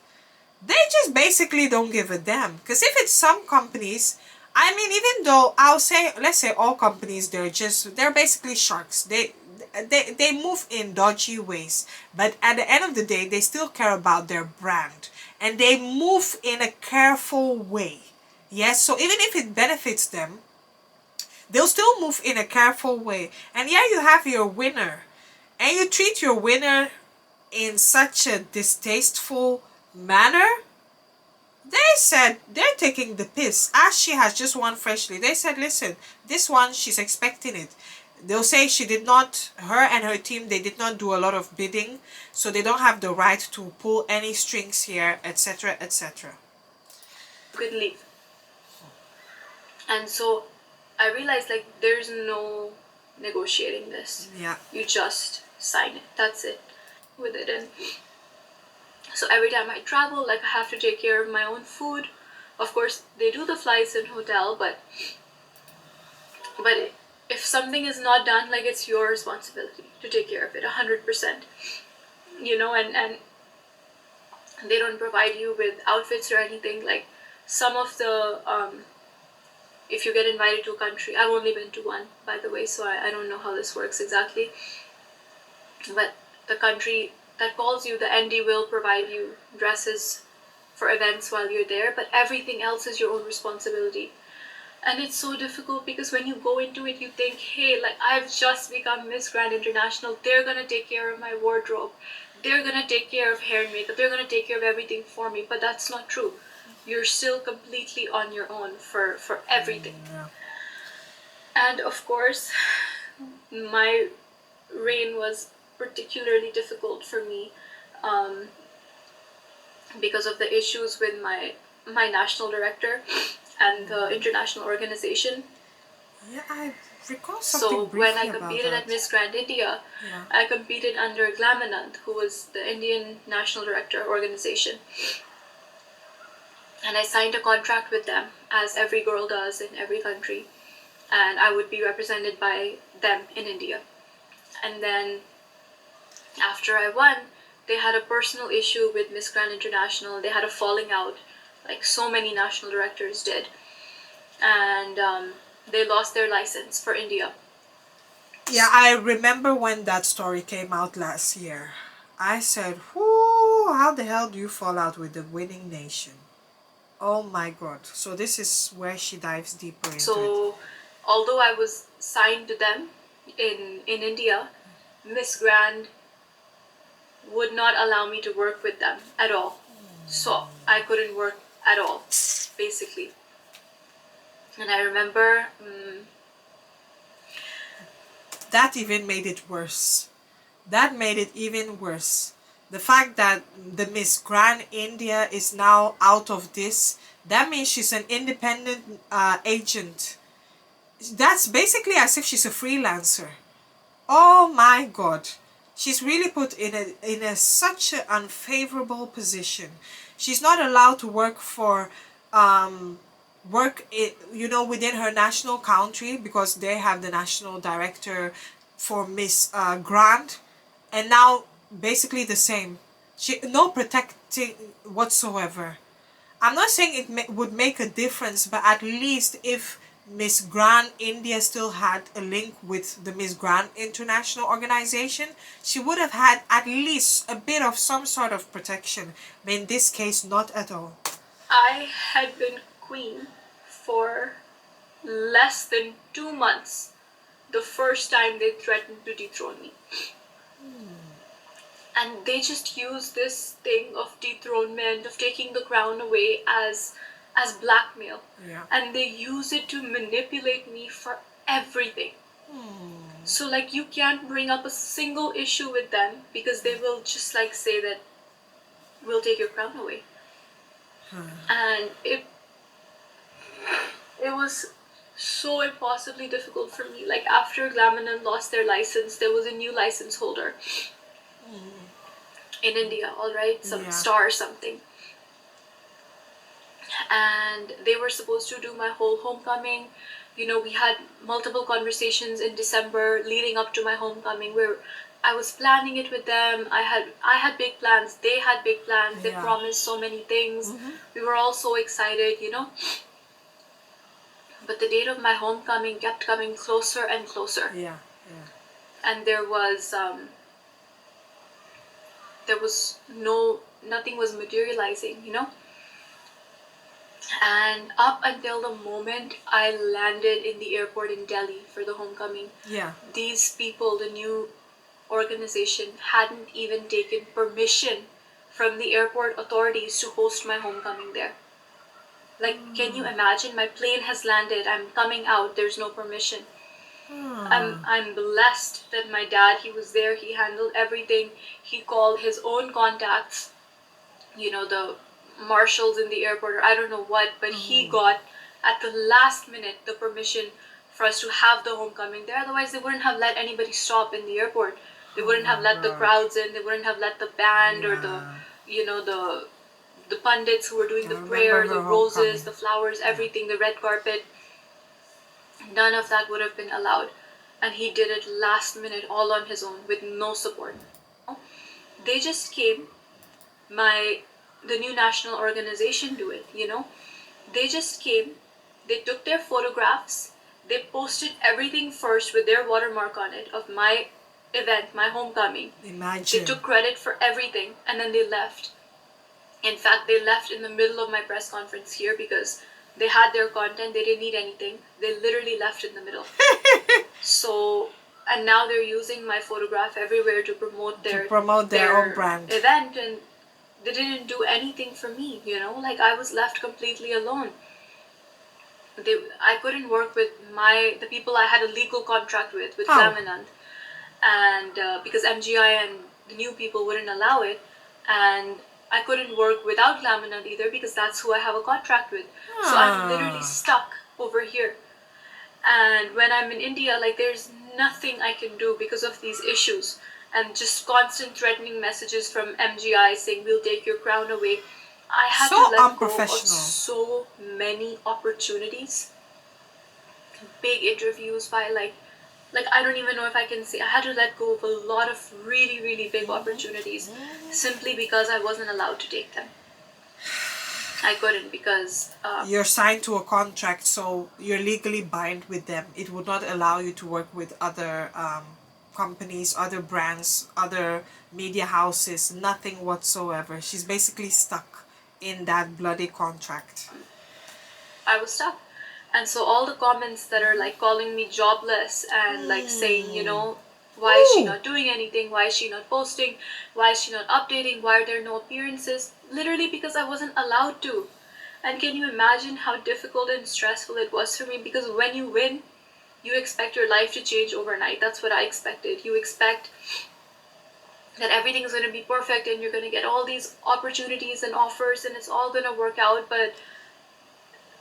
They just basically don't give a damn. Because if it's some companies, I mean, even though I'll say, let's say all companies, they're basically sharks. They move in dodgy ways. But at the end of the day, they still care about their brand. And they move in a careful way. Yes, so even if it benefits them, they'll still move in a careful way. And yeah, you have your winner. And you treat your winner in such a distasteful manner. They said they're taking the piss. As she has just won freshly, they said, listen, this one, she's expecting it. They'll say she did not, her and her team, they did not do a lot of bidding, so they don't have the right to pull any strings here, etc., etc. You could leave. And so I realized, like, there's no negotiating this. Yeah. You just sign it. That's it. With it. And so every time I travel, like, I have to take care of my own food. Of course, they do the flights and hotel, but if something is not done, like, it's your responsibility to take care of it 100%. And they don't provide you with outfits or anything. Like, some of the if you get invited to a country, I've only been to one, by the way, so I don't know how this works exactly, but the country that calls you, the ND, will provide you dresses for events while you're there, but everything else is your own responsibility. And it's so difficult because when you go into it, you think, hey, like, I've just become Miss Grand International, they're gonna take care of my wardrobe, they're gonna take care of hair and makeup, they're gonna take care of everything for me. But that's not true. You're still completely on your own for everything. Yeah. And of course, my reign was particularly difficult for me because of the issues with my national director and the international organization. Yeah, I recall something So briefly when I about competed that. at Miss Grand India, Yeah. I competed under Glamanand, who was the Indian National Director organization. And I signed a contract with them, as every girl does in every country. And I would be represented by them in India. And then after I won, they had a personal issue with Miss Grand International. They had a falling out, like so many national directors did. And they lost their license for India. Yeah, I remember when that story came out last year. I said, whoo, how the hell do you fall out with the winning nation? Oh my god. So this is where she dives deeper into it. So although I was signed to them in India, Miss Grand would not allow me to work with them at all. So I couldn't work at all, basically. And I remember That even made it worse. That made it even worse. The fact that the Miss Grand India is now out of this, that means she's an independent agent. That's basically as if she's a freelancer. Oh my god. She's really put in a such an unfavorable position. She's not allowed to work for within her national country, because they have the national director for Miss Grant, and now basically the same. She no protecting whatsoever. I'm not saying it would make a difference, but at least if Miss Grand India still had a link with the Miss Grand International Organization, she would have had at least a bit of some sort of protection. But in this case, not at all. I had been queen for less than 2 months the first time they threatened to dethrone me. And they just use this thing of dethronement, of taking the crown away, as blackmail. Yeah. And they use it to manipulate me for everything. So like, you can't bring up a single issue with them, because they will just like say that we'll take your crown away. And it was so impossibly difficult for me. Like, after Glamanan lost their license, there was a new license holder in India, alright? Some star or something. And they were supposed to do my whole homecoming. You know, we had multiple conversations in December leading up to my homecoming, where I was planning it with them. I had big plans. They had big plans. They promised so many things. We were all so excited, you know. But the date of my homecoming kept coming closer and closer. Yeah. And there was nothing was materializing, you know. And up until the moment I landed in the airport in Delhi for the homecoming, these people, the new organization, hadn't even taken permission from the airport authorities to host my homecoming there. Like, can you imagine? My plane has landed, I'm coming out, there's no permission. I'm blessed that my dad, he was there, he handled everything. He called his own contacts, you know, the marshals in the airport, or I don't know what, but he got at the last minute the permission for us to have the homecoming there. Otherwise they wouldn't have let anybody stop in the airport. They wouldn't have let the crowds in. They wouldn't have let the band or the, you know, the pundits who were doing the prayer, the roses, the flowers, everything, the red carpet. None of that would have been allowed. And he did it last minute, all on his own, with no support. They just came, the new national organization do it, you know. They just came, they took their photographs, they posted everything first with their watermark on it of my event, my homecoming. Imagine. They took credit for everything, and then they left. In fact, they left in the middle of my press conference here, because they had their content, they didn't need anything. They literally left in the middle. So, and now they're using my photograph everywhere to promote their own brand event, and they didn't do anything for me, you know. Like, I was left completely alone. I couldn't work with the people I had a legal contract with Ramanand, and because MGI and the new people wouldn't allow it, and I couldn't work without Laminate either, because that's who I have a contract with. So I'm literally stuck over here. And when I'm in India, like, there's nothing I can do because of these issues, and just constant threatening messages from MGI saying we'll take your crown away. I had to let go of so many opportunities, big interviews by like I don't even know if I can say. I had to let go of a lot of really, really big opportunities simply because I wasn't allowed to take them. I couldn't, because you're signed to a contract, so you're legally bound with them. It would not allow you to work with other companies, other brands, other media houses, nothing whatsoever. She's basically stuck in that bloody contract. I was stuck. And so all the comments that are like calling me jobless and like saying, you know, why is she not doing anything? Why is she not posting? Why is she not updating? Why are there no appearances? Literally because I wasn't allowed to. And can you imagine how difficult and stressful it was for me? Because when you win, you expect your life to change overnight. That's what I expected. You expect that everything is going to be perfect and you're going to get all these opportunities and offers and it's all going to work out. But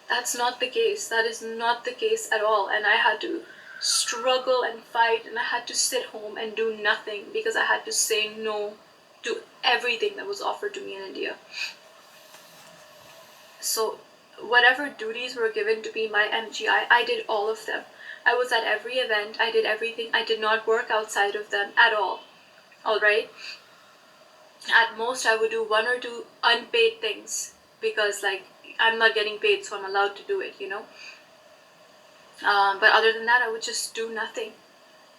that's not the case. That is not the case at all. And I had to struggle and fight, and I had to sit home and do nothing because I had to say no to everything that was offered to me in India. So whatever duties were given to me by MGI, I did all of them. I was at every event, I did everything. I did not work outside of them at all. All right? At most, I would do one or two unpaid things because, like, I'm not getting paid, so I'm allowed to do it, you know? But other than that, I would just do nothing.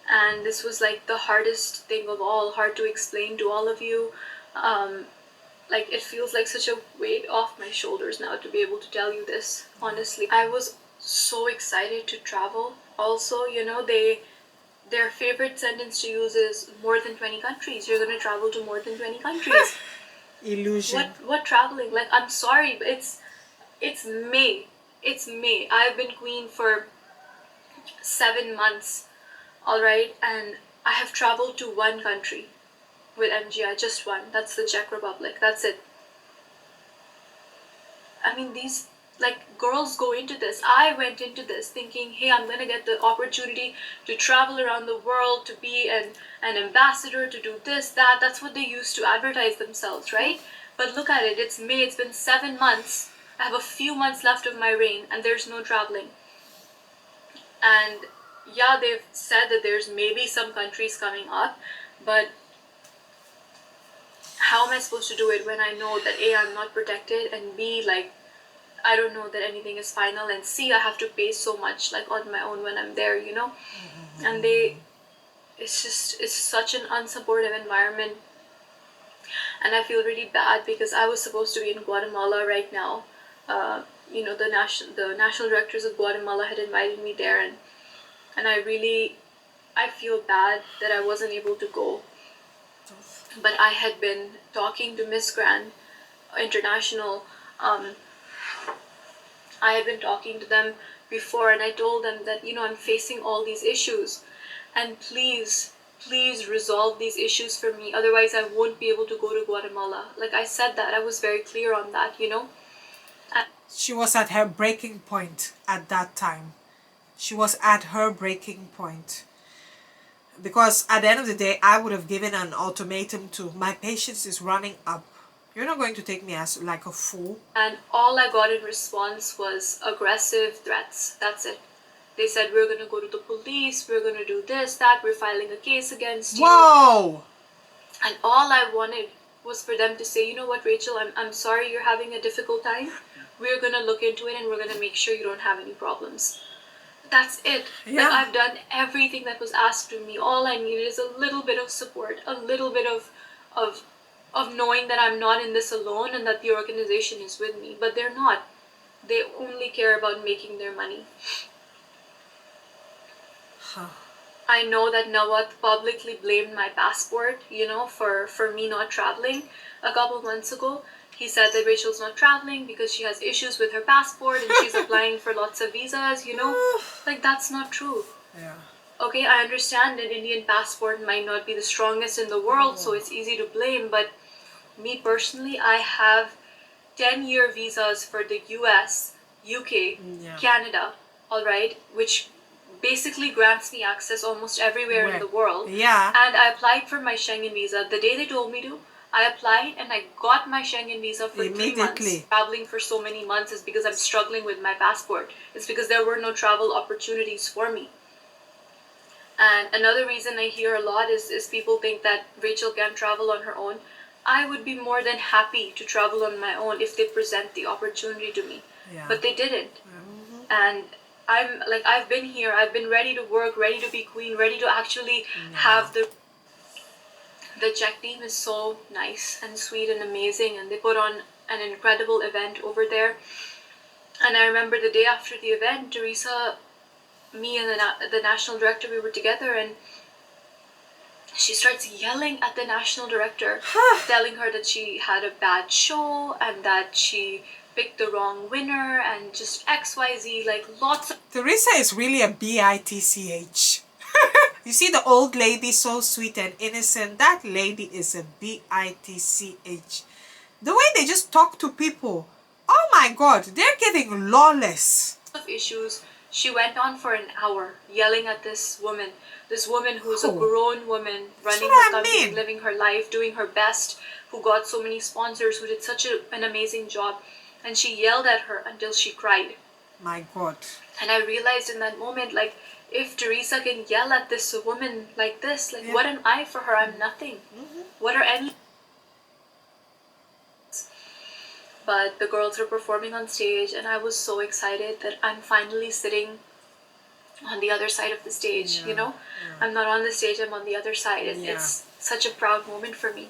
And this was like the hardest thing of all, hard to explain to all of you. Like, it feels like such a weight off my shoulders now to be able to tell you this, honestly. I was so excited to travel. Also, you know, their favorite sentence to use is more than 20 countries. You're going to travel to more than 20 countries. Illusion. What traveling? Like, I'm sorry, but it's May. It's May. I've been queen for 7 months, all right, and I have traveled to one country with MGI, just one. That's the Czech Republic. That's it. I mean, these, like, girls go into this. I went into this thinking, hey, I'm gonna get the opportunity to travel around the world, to be an ambassador, to do this, that. That's what they used to advertise themselves, right? But look at it. It's May. It's been 7 months. I have a few months left of my reign, and there's no traveling. And yeah, they've said that there's maybe some countries coming up, but how am I supposed to do it when I know that A, I'm not protected, and B, like, I don't know that anything is final, and C, I have to pay so much, like, on my own when I'm there, you know? And it's such an unsupportive environment. And I feel really bad because I was supposed to be in Guatemala right now. You know, the national directors of Guatemala had invited me there, and I feel bad that I wasn't able to go. But I had been talking to Miss Grand International. I had been talking to them before, and I told them that, you know, I'm facing all these issues, and please resolve these issues for me, otherwise I won't be able to go to Guatemala. Like, I said that, I was very clear on that, you know. She was at her breaking point at that time. She was at her breaking point. Because at the end of the day, I would have given an ultimatum to, my patience is running up. You're not going to take me as like a fool. And all I got in response was aggressive threats. That's it. They said, we're going to go to the police, we're going to do this, that, we're filing a case against you. Whoa! And all I wanted was for them to say, you know what, Rachel, I'm sorry you're having a difficult time. We're going to look into it, and we're going to make sure you don't have any problems. That's it. Yeah. Like, I've done everything that was asked of me. All I needed is a little bit of support, a little bit of knowing that I'm not in this alone and that the organization is with me. But they're not. They only care about making their money. I know that Nawat publicly blamed my passport, you know, for me not traveling a couple months ago. He said that Rachel's not traveling because she has issues with her passport and she's applying for lots of visas, you know. Like, that's not true. Yeah. Okay, I understand an Indian passport might not be the strongest in the world, so it's easy to blame, but me personally, I have 10-year visas for the US, UK, Canada, alright, which basically grants me access almost everywhere in the world. Yeah. And I applied for my Schengen visa the day they told me to. I applied and I got my Schengen visa for 3 months. Traveling for so many months is because I'm struggling with my passport. It's because there were no travel opportunities for me. And another reason I hear a lot is people think that Rachel can't travel on her own. I would be more than happy to travel on my own if they present the opportunity to me. Yeah. But they didn't. And I'm like, I've been here, I've been ready to work, ready to be queen, ready to actually have the Czech team is so nice and sweet and amazing, and they put on an incredible event over there. And I remember the day after the event, Teresa, me and the national director, we were together, and she starts yelling at the national director, telling her that she had a bad show and that she picked the wrong winner and just XYZ, like lots of... Teresa is really a bitch. You see the old lady, so sweet and innocent. That lady is a bitch. The way they just talk to people. Oh my God, they're getting lawless. Issues. She went on for an hour yelling at this woman who's a grown woman, running her company, living her life, doing her best, who got so many sponsors, who did such an amazing job. and she yelled at her until she cried. My God. And I realized in that moment, like, if Teresa can yell at this woman like this, like, Yeah. what am I for her? I'm nothing. What are any? But the girls were performing on stage, and I was so excited that I'm finally sitting on the other side of the stage, you know? I'm not on the stage, I'm on the other side. And it's such a proud moment for me.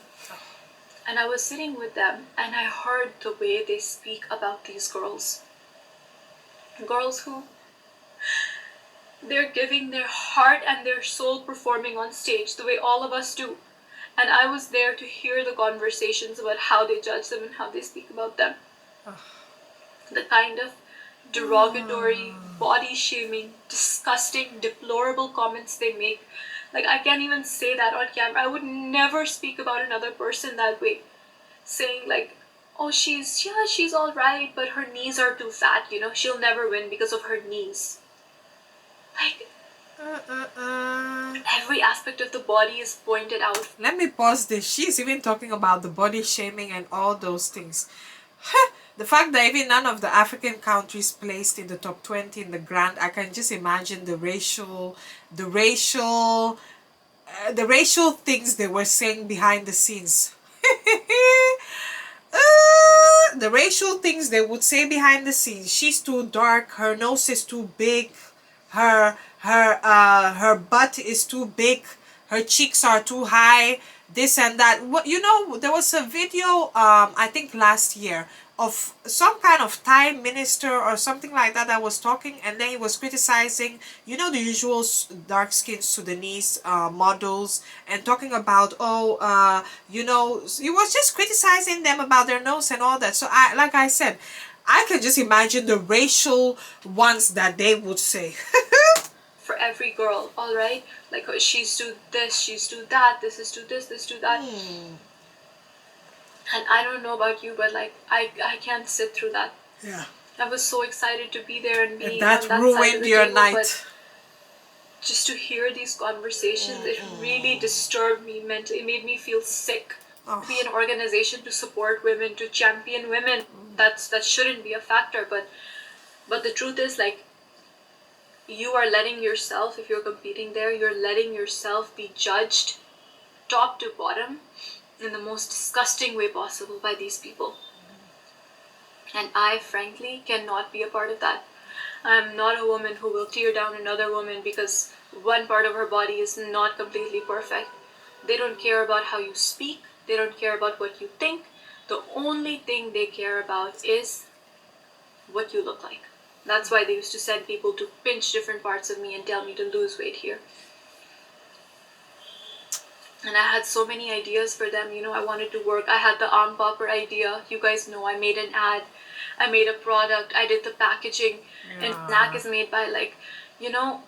And I was sitting with them, and I heard the way they speak about these girls. Girls who they're giving their heart and their soul performing on stage the way all of us do. And I was there to hear the conversations about how they judge them and how they speak about them. The kind of derogatory, body shaming, disgusting, deplorable comments they make. Like, I can't even say that on camera. I would never speak about another person that way. Saying like, oh, she's all right, but her knees are too fat, you know, she'll never win because of her knees. Like, every aspect of the body is pointed out. Let me pause this. She's even talking about the body shaming and all those things. The fact that even none of the African countries placed in the top 20 in the grand, I can just imagine the racial things they were saying behind the scenes. The racial things they would say behind the scenes. She's too dark, her nose is too big, her butt is too big, her cheeks are too high, this and that. What, you know, there was a video I think last year of some kind of Thai minister or something like that that was talking, and then he was criticizing, you know, the usual dark skinned Sudanese models, and talking about, you know, he was just criticizing them about their nose and all that. So like I said, I can just imagine the racial ones that they would say. For every girl, all right, like, oh, she's do this, she's do that, this is do this do that. And I don't know about you, but like, I can't sit through that. Yeah. I was so excited to be there and be And that on that ruined side of the your table, night. but just to hear these conversations, it really disturbed me mentally. It made me feel sick. Be an organization to support women, to champion women. That shouldn't be a factor, but the truth is, like, you are letting yourself, if you're competing there, you're letting yourself be judged top to bottom in the most disgusting way possible by these people. And I frankly cannot be a part of that. I'm not a woman who will tear down another woman because one part of her body is not completely perfect. They don't care about how you speak. They don't care about what you think. The only thing they care about is what you look like. That's why they used to send people to pinch different parts of me and tell me to lose weight here. And I had so many ideas for them. You know, I wanted to work. I had the arm popper idea. You guys know I made an ad. I made a product. I did the packaging. And snack is made by, like, you know,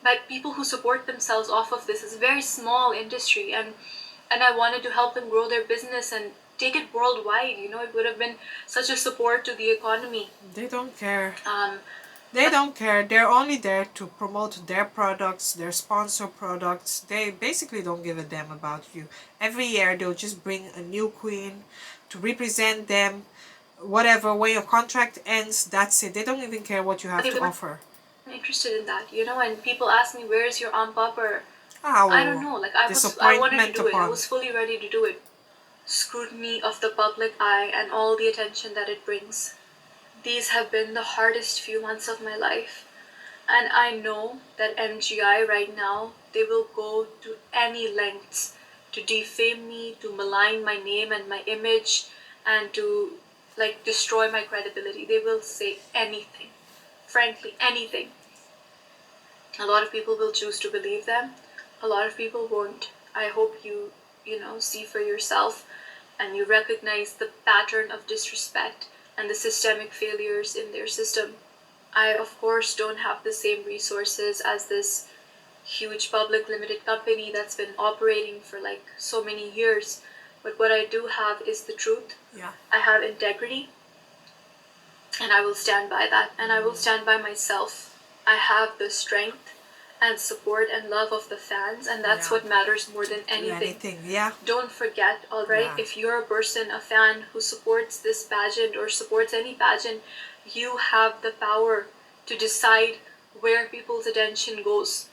by people who support themselves off of this. It's a very small industry. And I wanted to help them grow their business and take it worldwide. You know, it would have been such a support to the economy. They don't care. They don't care. They're only there to promote their products, their sponsor products. They basically don't give a damn about you. Every year they'll just bring a new queen to represent them. Whatever, when your contract ends, that's it. They don't even care what you have to offer. I'm interested in that, you know, and people ask me, where's your arm popper? Oh, I don't know, like, I wanted to do it. I was fully ready to do it. Scrutiny of the public eye and all the attention that it brings. These have been the hardest few months of my life. And I know that MGI right now, they will go to any lengths to defame me, to malign my name and my image, and to, like, destroy my credibility. They will say anything. Frankly, anything. A lot of people will choose to believe them. A lot of people won't. I hope you know, see for yourself and you recognize the pattern of disrespect and the systemic failures in their system. I, of course, don't have the same resources as this huge public limited company that's been operating for like so many years. But what I do have is the truth. Yeah. I have integrity. And I will stand by that. And I will stand by myself. I have the strength and support and love of the fans, and that's Yeah. what matters more than anything. Yeah. Don't forget, alright, Yeah. if you're a person, a fan who supports this pageant or supports any pageant, you have the power to decide where people's attention goes.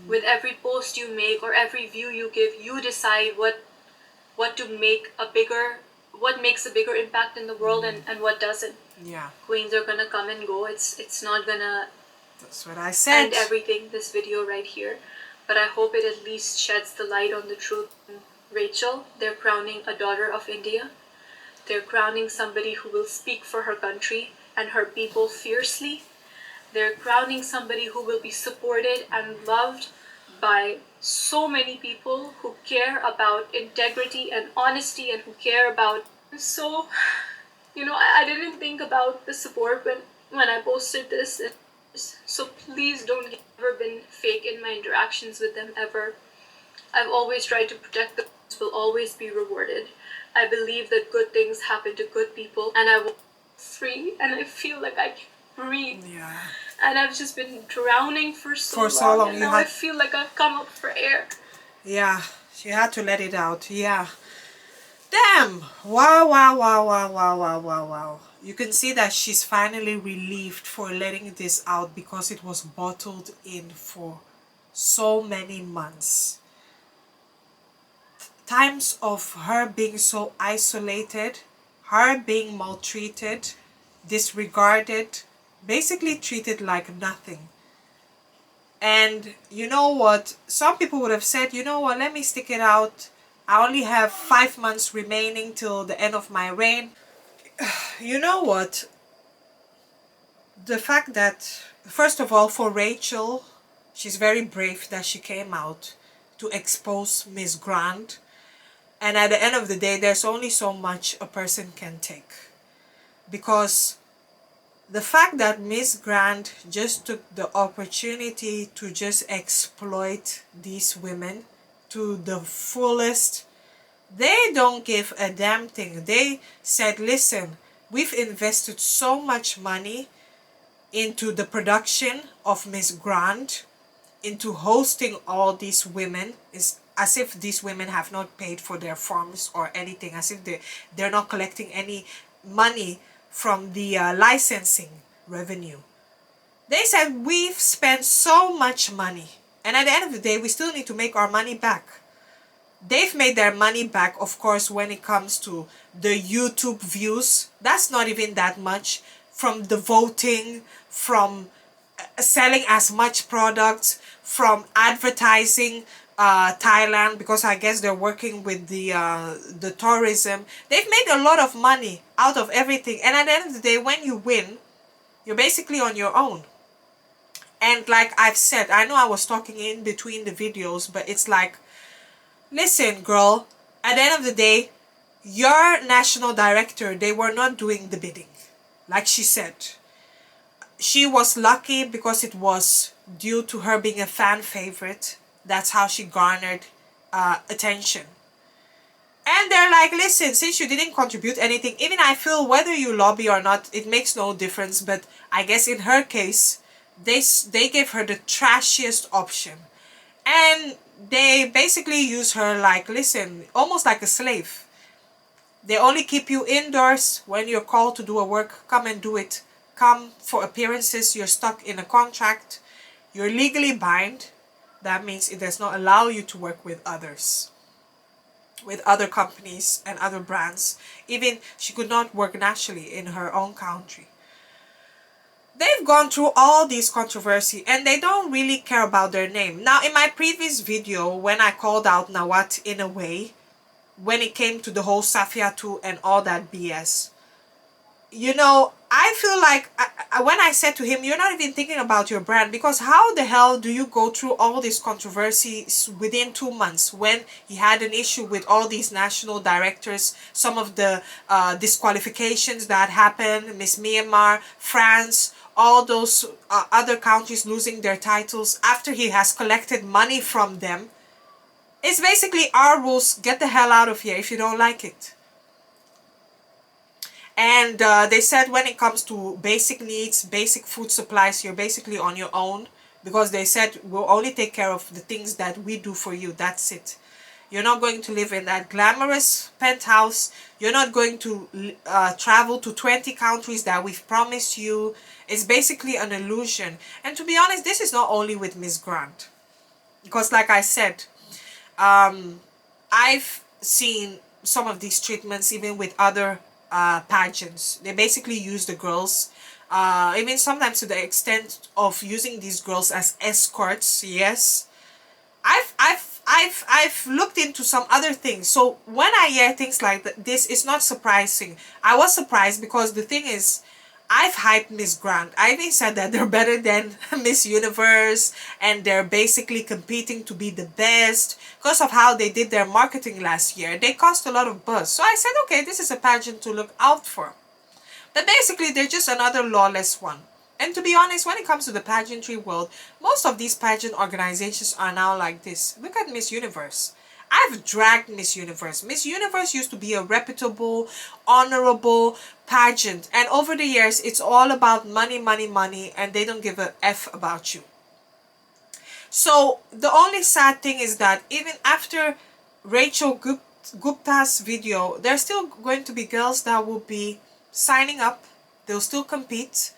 With every post you make or every view you give, you decide what to make a bigger, what makes a bigger impact in the world, and what doesn't. Yeah. Queens are gonna come and go. It's not gonna That's what I said. end everything, this video right here. But I hope it at least sheds the light on the truth. Rachel, they're crowning a daughter of India. They're crowning somebody who will speak for her country and her people fiercely. They're crowning somebody who will be supported and loved by so many people who care about integrity and honesty and who care about. So, I didn't think about the support when I posted this. So please don't get, ever been fake in my interactions with them ever. I've always tried to protect them. Will always be rewarded. I believe that good things happen to good people, and I will free, and I feel like I can breathe. Yeah. And I've just been drowning for so long, and now I feel like I've come up for air. Yeah, she had to let it out. Yeah. Damn! Wow, wow, wow, wow, wow, wow, wow, wow. You can see that she's finally relieved for letting this out because it was bottled in for so many months. Times of her being so isolated, her being maltreated, disregarded, basically treated like nothing. And you know what? Some people would have said, you know what, let me stick it out. I only have 5 months remaining till the end of my reign. You know what? The fact that, first of all, for Rachel, she's very brave that she came out to expose Miss Grant. And at the end of the day, there's only so much a person can take. Because the fact that Miss Grant just took the opportunity to just exploit these women to the fullest, they don't give a damn thing. They said, listen, we've invested so much money into the production of Miss Grant, into hosting all these women, is as if these women have not paid for their forms or anything, as if they're not collecting any money from the licensing revenue. They said, we've spent so much money, and at the end of the day, we still need to make our money back. They've made their money back, of course, when it comes to the YouTube views. That's not even that much. From the voting, from selling as much products, from advertising Thailand, because I guess they're working with the tourism. They've made a lot of money out of everything. And at the end of the day, when you win, you're basically on your own. And like I've said, I know I was talking in between the videos, but it's like, listen, girl, at the end of the day, your national director, they were not doing the bidding. Like she said, she was lucky because it was due to her being a fan favorite. That's how she garnered attention. And they're like, listen, since you didn't contribute anything, even I feel whether you lobby or not, it makes no difference. But I guess in her case, they gave her the trashiest option. And they basically use her like, listen, almost like a slave. They only keep you indoors. When you're called to do a work, come and do it. Come for appearances, you're stuck in a contract. You're legally bound. That means it does not allow you to work with others, with other companies and other brands. Even she could not work nationally in her own country. They've gone through all these controversy and they don't really care about their name. Now, in my previous video, when I called out Nawat in a way, when it came to the whole Safia 2 and all that BS, you know, I feel like when I said to him, you're not even thinking about your brand, because how the hell do you go through all these controversies within 2 months when he had an issue with all these national directors, some of the disqualifications that happened, Miss Myanmar, France, all those other countries losing their titles after he has collected money from them. It's basically our rules, get the hell out of here if you don't like it. And they said when it comes to basic needs, basic food supplies, you're basically on your own. because they said we'll only take care of the things that we do for you. That's it. You're not going to live in that glamorous penthouse. You're not going to travel to 20 countries that we've promised you. It's basically an illusion. And to be honest, this is not only with Miss Grant. Because like I said, I've seen some of these treatments even with other pageants. They basically use the girls, even sometimes to the extent of using these girls as escorts. Yes, I've looked into some other things. So when I hear things like this, it's not surprising. I was surprised because the thing is, I've hyped Miss Grant. I even said that they're better than Miss Universe and they're basically competing to be the best because of how they did their marketing last year. They caused a lot of buzz. So I said, okay, this is a pageant to look out for. But basically, they're just another lawless one. And to be honest, when it comes to the pageantry world, most of these pageant organizations are now like this. Look at Miss Universe. I've dragged Miss Universe. Miss Universe used to be a reputable, honorable pageant. And over the years, it's all about money, money, money. And they don't give a F about you. So the only sad thing is that even after Rachel Gupta's video, there's still going to be girls that will be signing up. They'll still compete.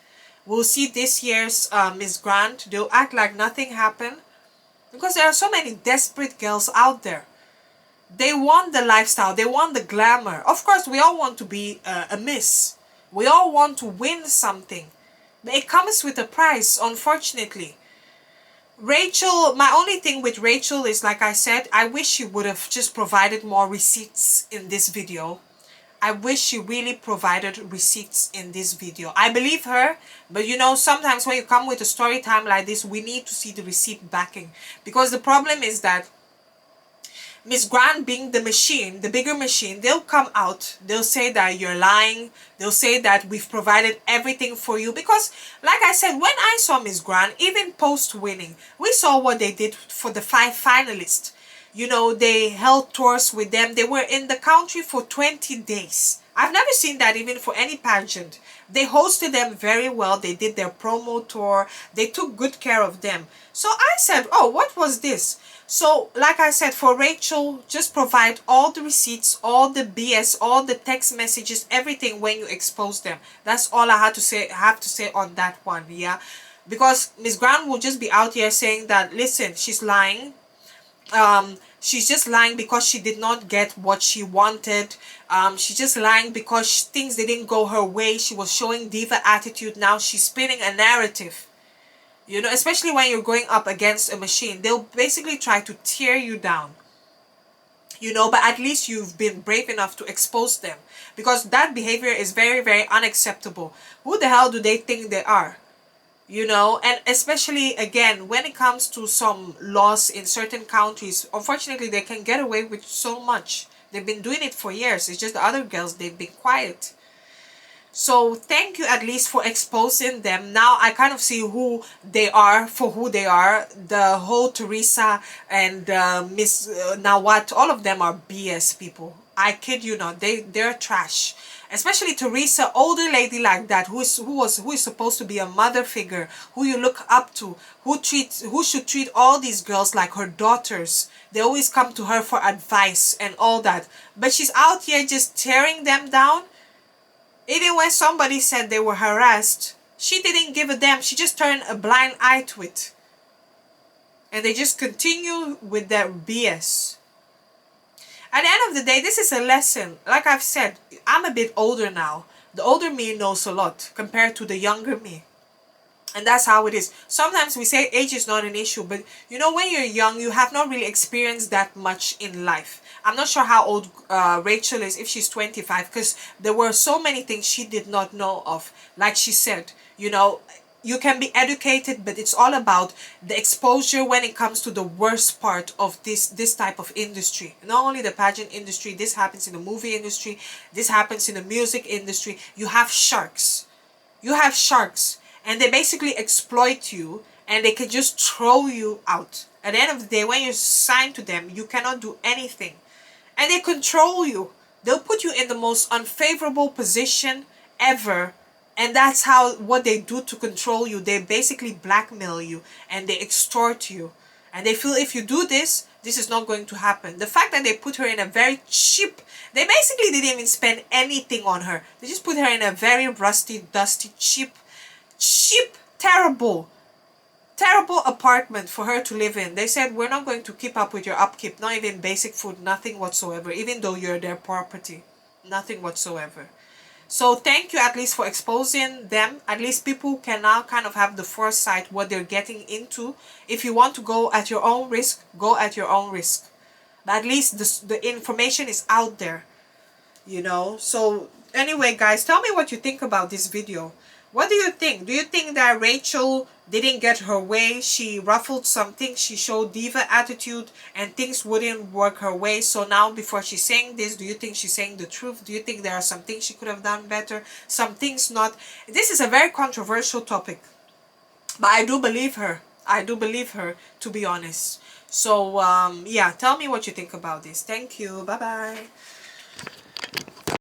We'll see this year's Miss Grant. They'll act like nothing happened. Because there are so many desperate girls out there. They want the lifestyle. They want the glamour. Of course, we all want to be a miss. We all want to win something. But it comes with a price, unfortunately. Rachel, my only thing with Rachel is, like I said, I wish she would have just provided more receipts in this video. I wish she really provided receipts in this video. I believe her, but you know, sometimes when you come with a story time like this, we need to see the receipt backing. Because the problem is that Miss Grant being the machine, the bigger machine, they'll come out, they'll say that you're lying, they'll say that we've provided everything for you. Because, like I said, when I saw Miss Grant, even post-winning, we saw what they did for the 5 finalists. You know, they held tours with them. They were in the country for 20 days. I've never seen that even for any pageant. They hosted them very well. They did their promo tour. They took good care of them. So I said, oh, what was this? So, like I said, for Rachel, just provide all the receipts, all the BS, all the text messages, everything when you expose them. That's all I have to say on that one, yeah? Because Miss Grant will just be out here saying that, listen, she's lying. She's just lying because she did not get what she wanted. She's just lying because things didn't go her way. She was showing diva attitude. Now she's spinning a narrative. You know, especially when you're going up against a machine, they'll basically try to tear you down. You know, but at least you've been brave enough to expose them. Because that behavior is very, very unacceptable. Who the hell do they think they are? You know, and especially, again, when it comes to some laws in certain countries, unfortunately, they can get away with so much. They've been doing it for years. It's just the other girls, they've been quiet. So thank you at least for exposing them. Now I kind of see who they are for who they are. The whole Teresa and Miss Nawat, all of them are BS people. I kid you not. They're trash. Especially Teresa, older lady like that, who is supposed to be a mother figure, who you look up to, who should treat all these girls like her daughters. They always come to her for advice and all that. But she's out here just tearing them down. Even when somebody said they were harassed, she didn't give a damn. She just turned a blind eye to it. And they just continue with their BS. At the end of the day, this is a lesson. Like I've said, I'm a bit older now. The older me knows a lot compared to the younger me. And that's how it is. Sometimes we say age is not an issue, but you know, when you're young, you have not really experienced that much in life. I'm not sure how old Rachel is, if she's 25, because there were so many things she did not know of. Like she said, you know, you can be educated, but it's all about the exposure when it comes to the worst part of this type of industry. Not only the pageant industry, this happens in the movie industry, this happens in the music industry. You have sharks. You have sharks. And they basically exploit you, and they can just throw you out. At the end of the day, when you're signed to them, you cannot do anything. And they control you. They'll put you in the most unfavorable position ever And that's how what they do to control you. They basically blackmail you and they extort you. And they feel if you do this, this is not going to happen. The fact that they put her in a very cheap, they basically didn't even spend anything on her. They just put her in a very rusty, dusty, cheap, terrible apartment for her to live in. They said, we're not going to keep up with your upkeep, not even basic food, nothing whatsoever, even though you're their property. Nothing whatsoever. So thank you at least for exposing them. At least people can now kind of have the foresight what they're getting into. If you want to go at your own risk, go at your own risk. But at least the information is out there, you know. So anyway, guys, tell me what you think about this video. What do you think? Do you think that Rachel didn't get her way? She ruffled something, she showed diva attitude, and things wouldn't work her way. So now before she's saying this, do you think she's saying the truth? Do you think there are some things she could have done better, some things not? This is a very controversial topic, but I do believe her. I do believe her, to be honest. So yeah, tell me what you think about this. Thank you. Bye bye.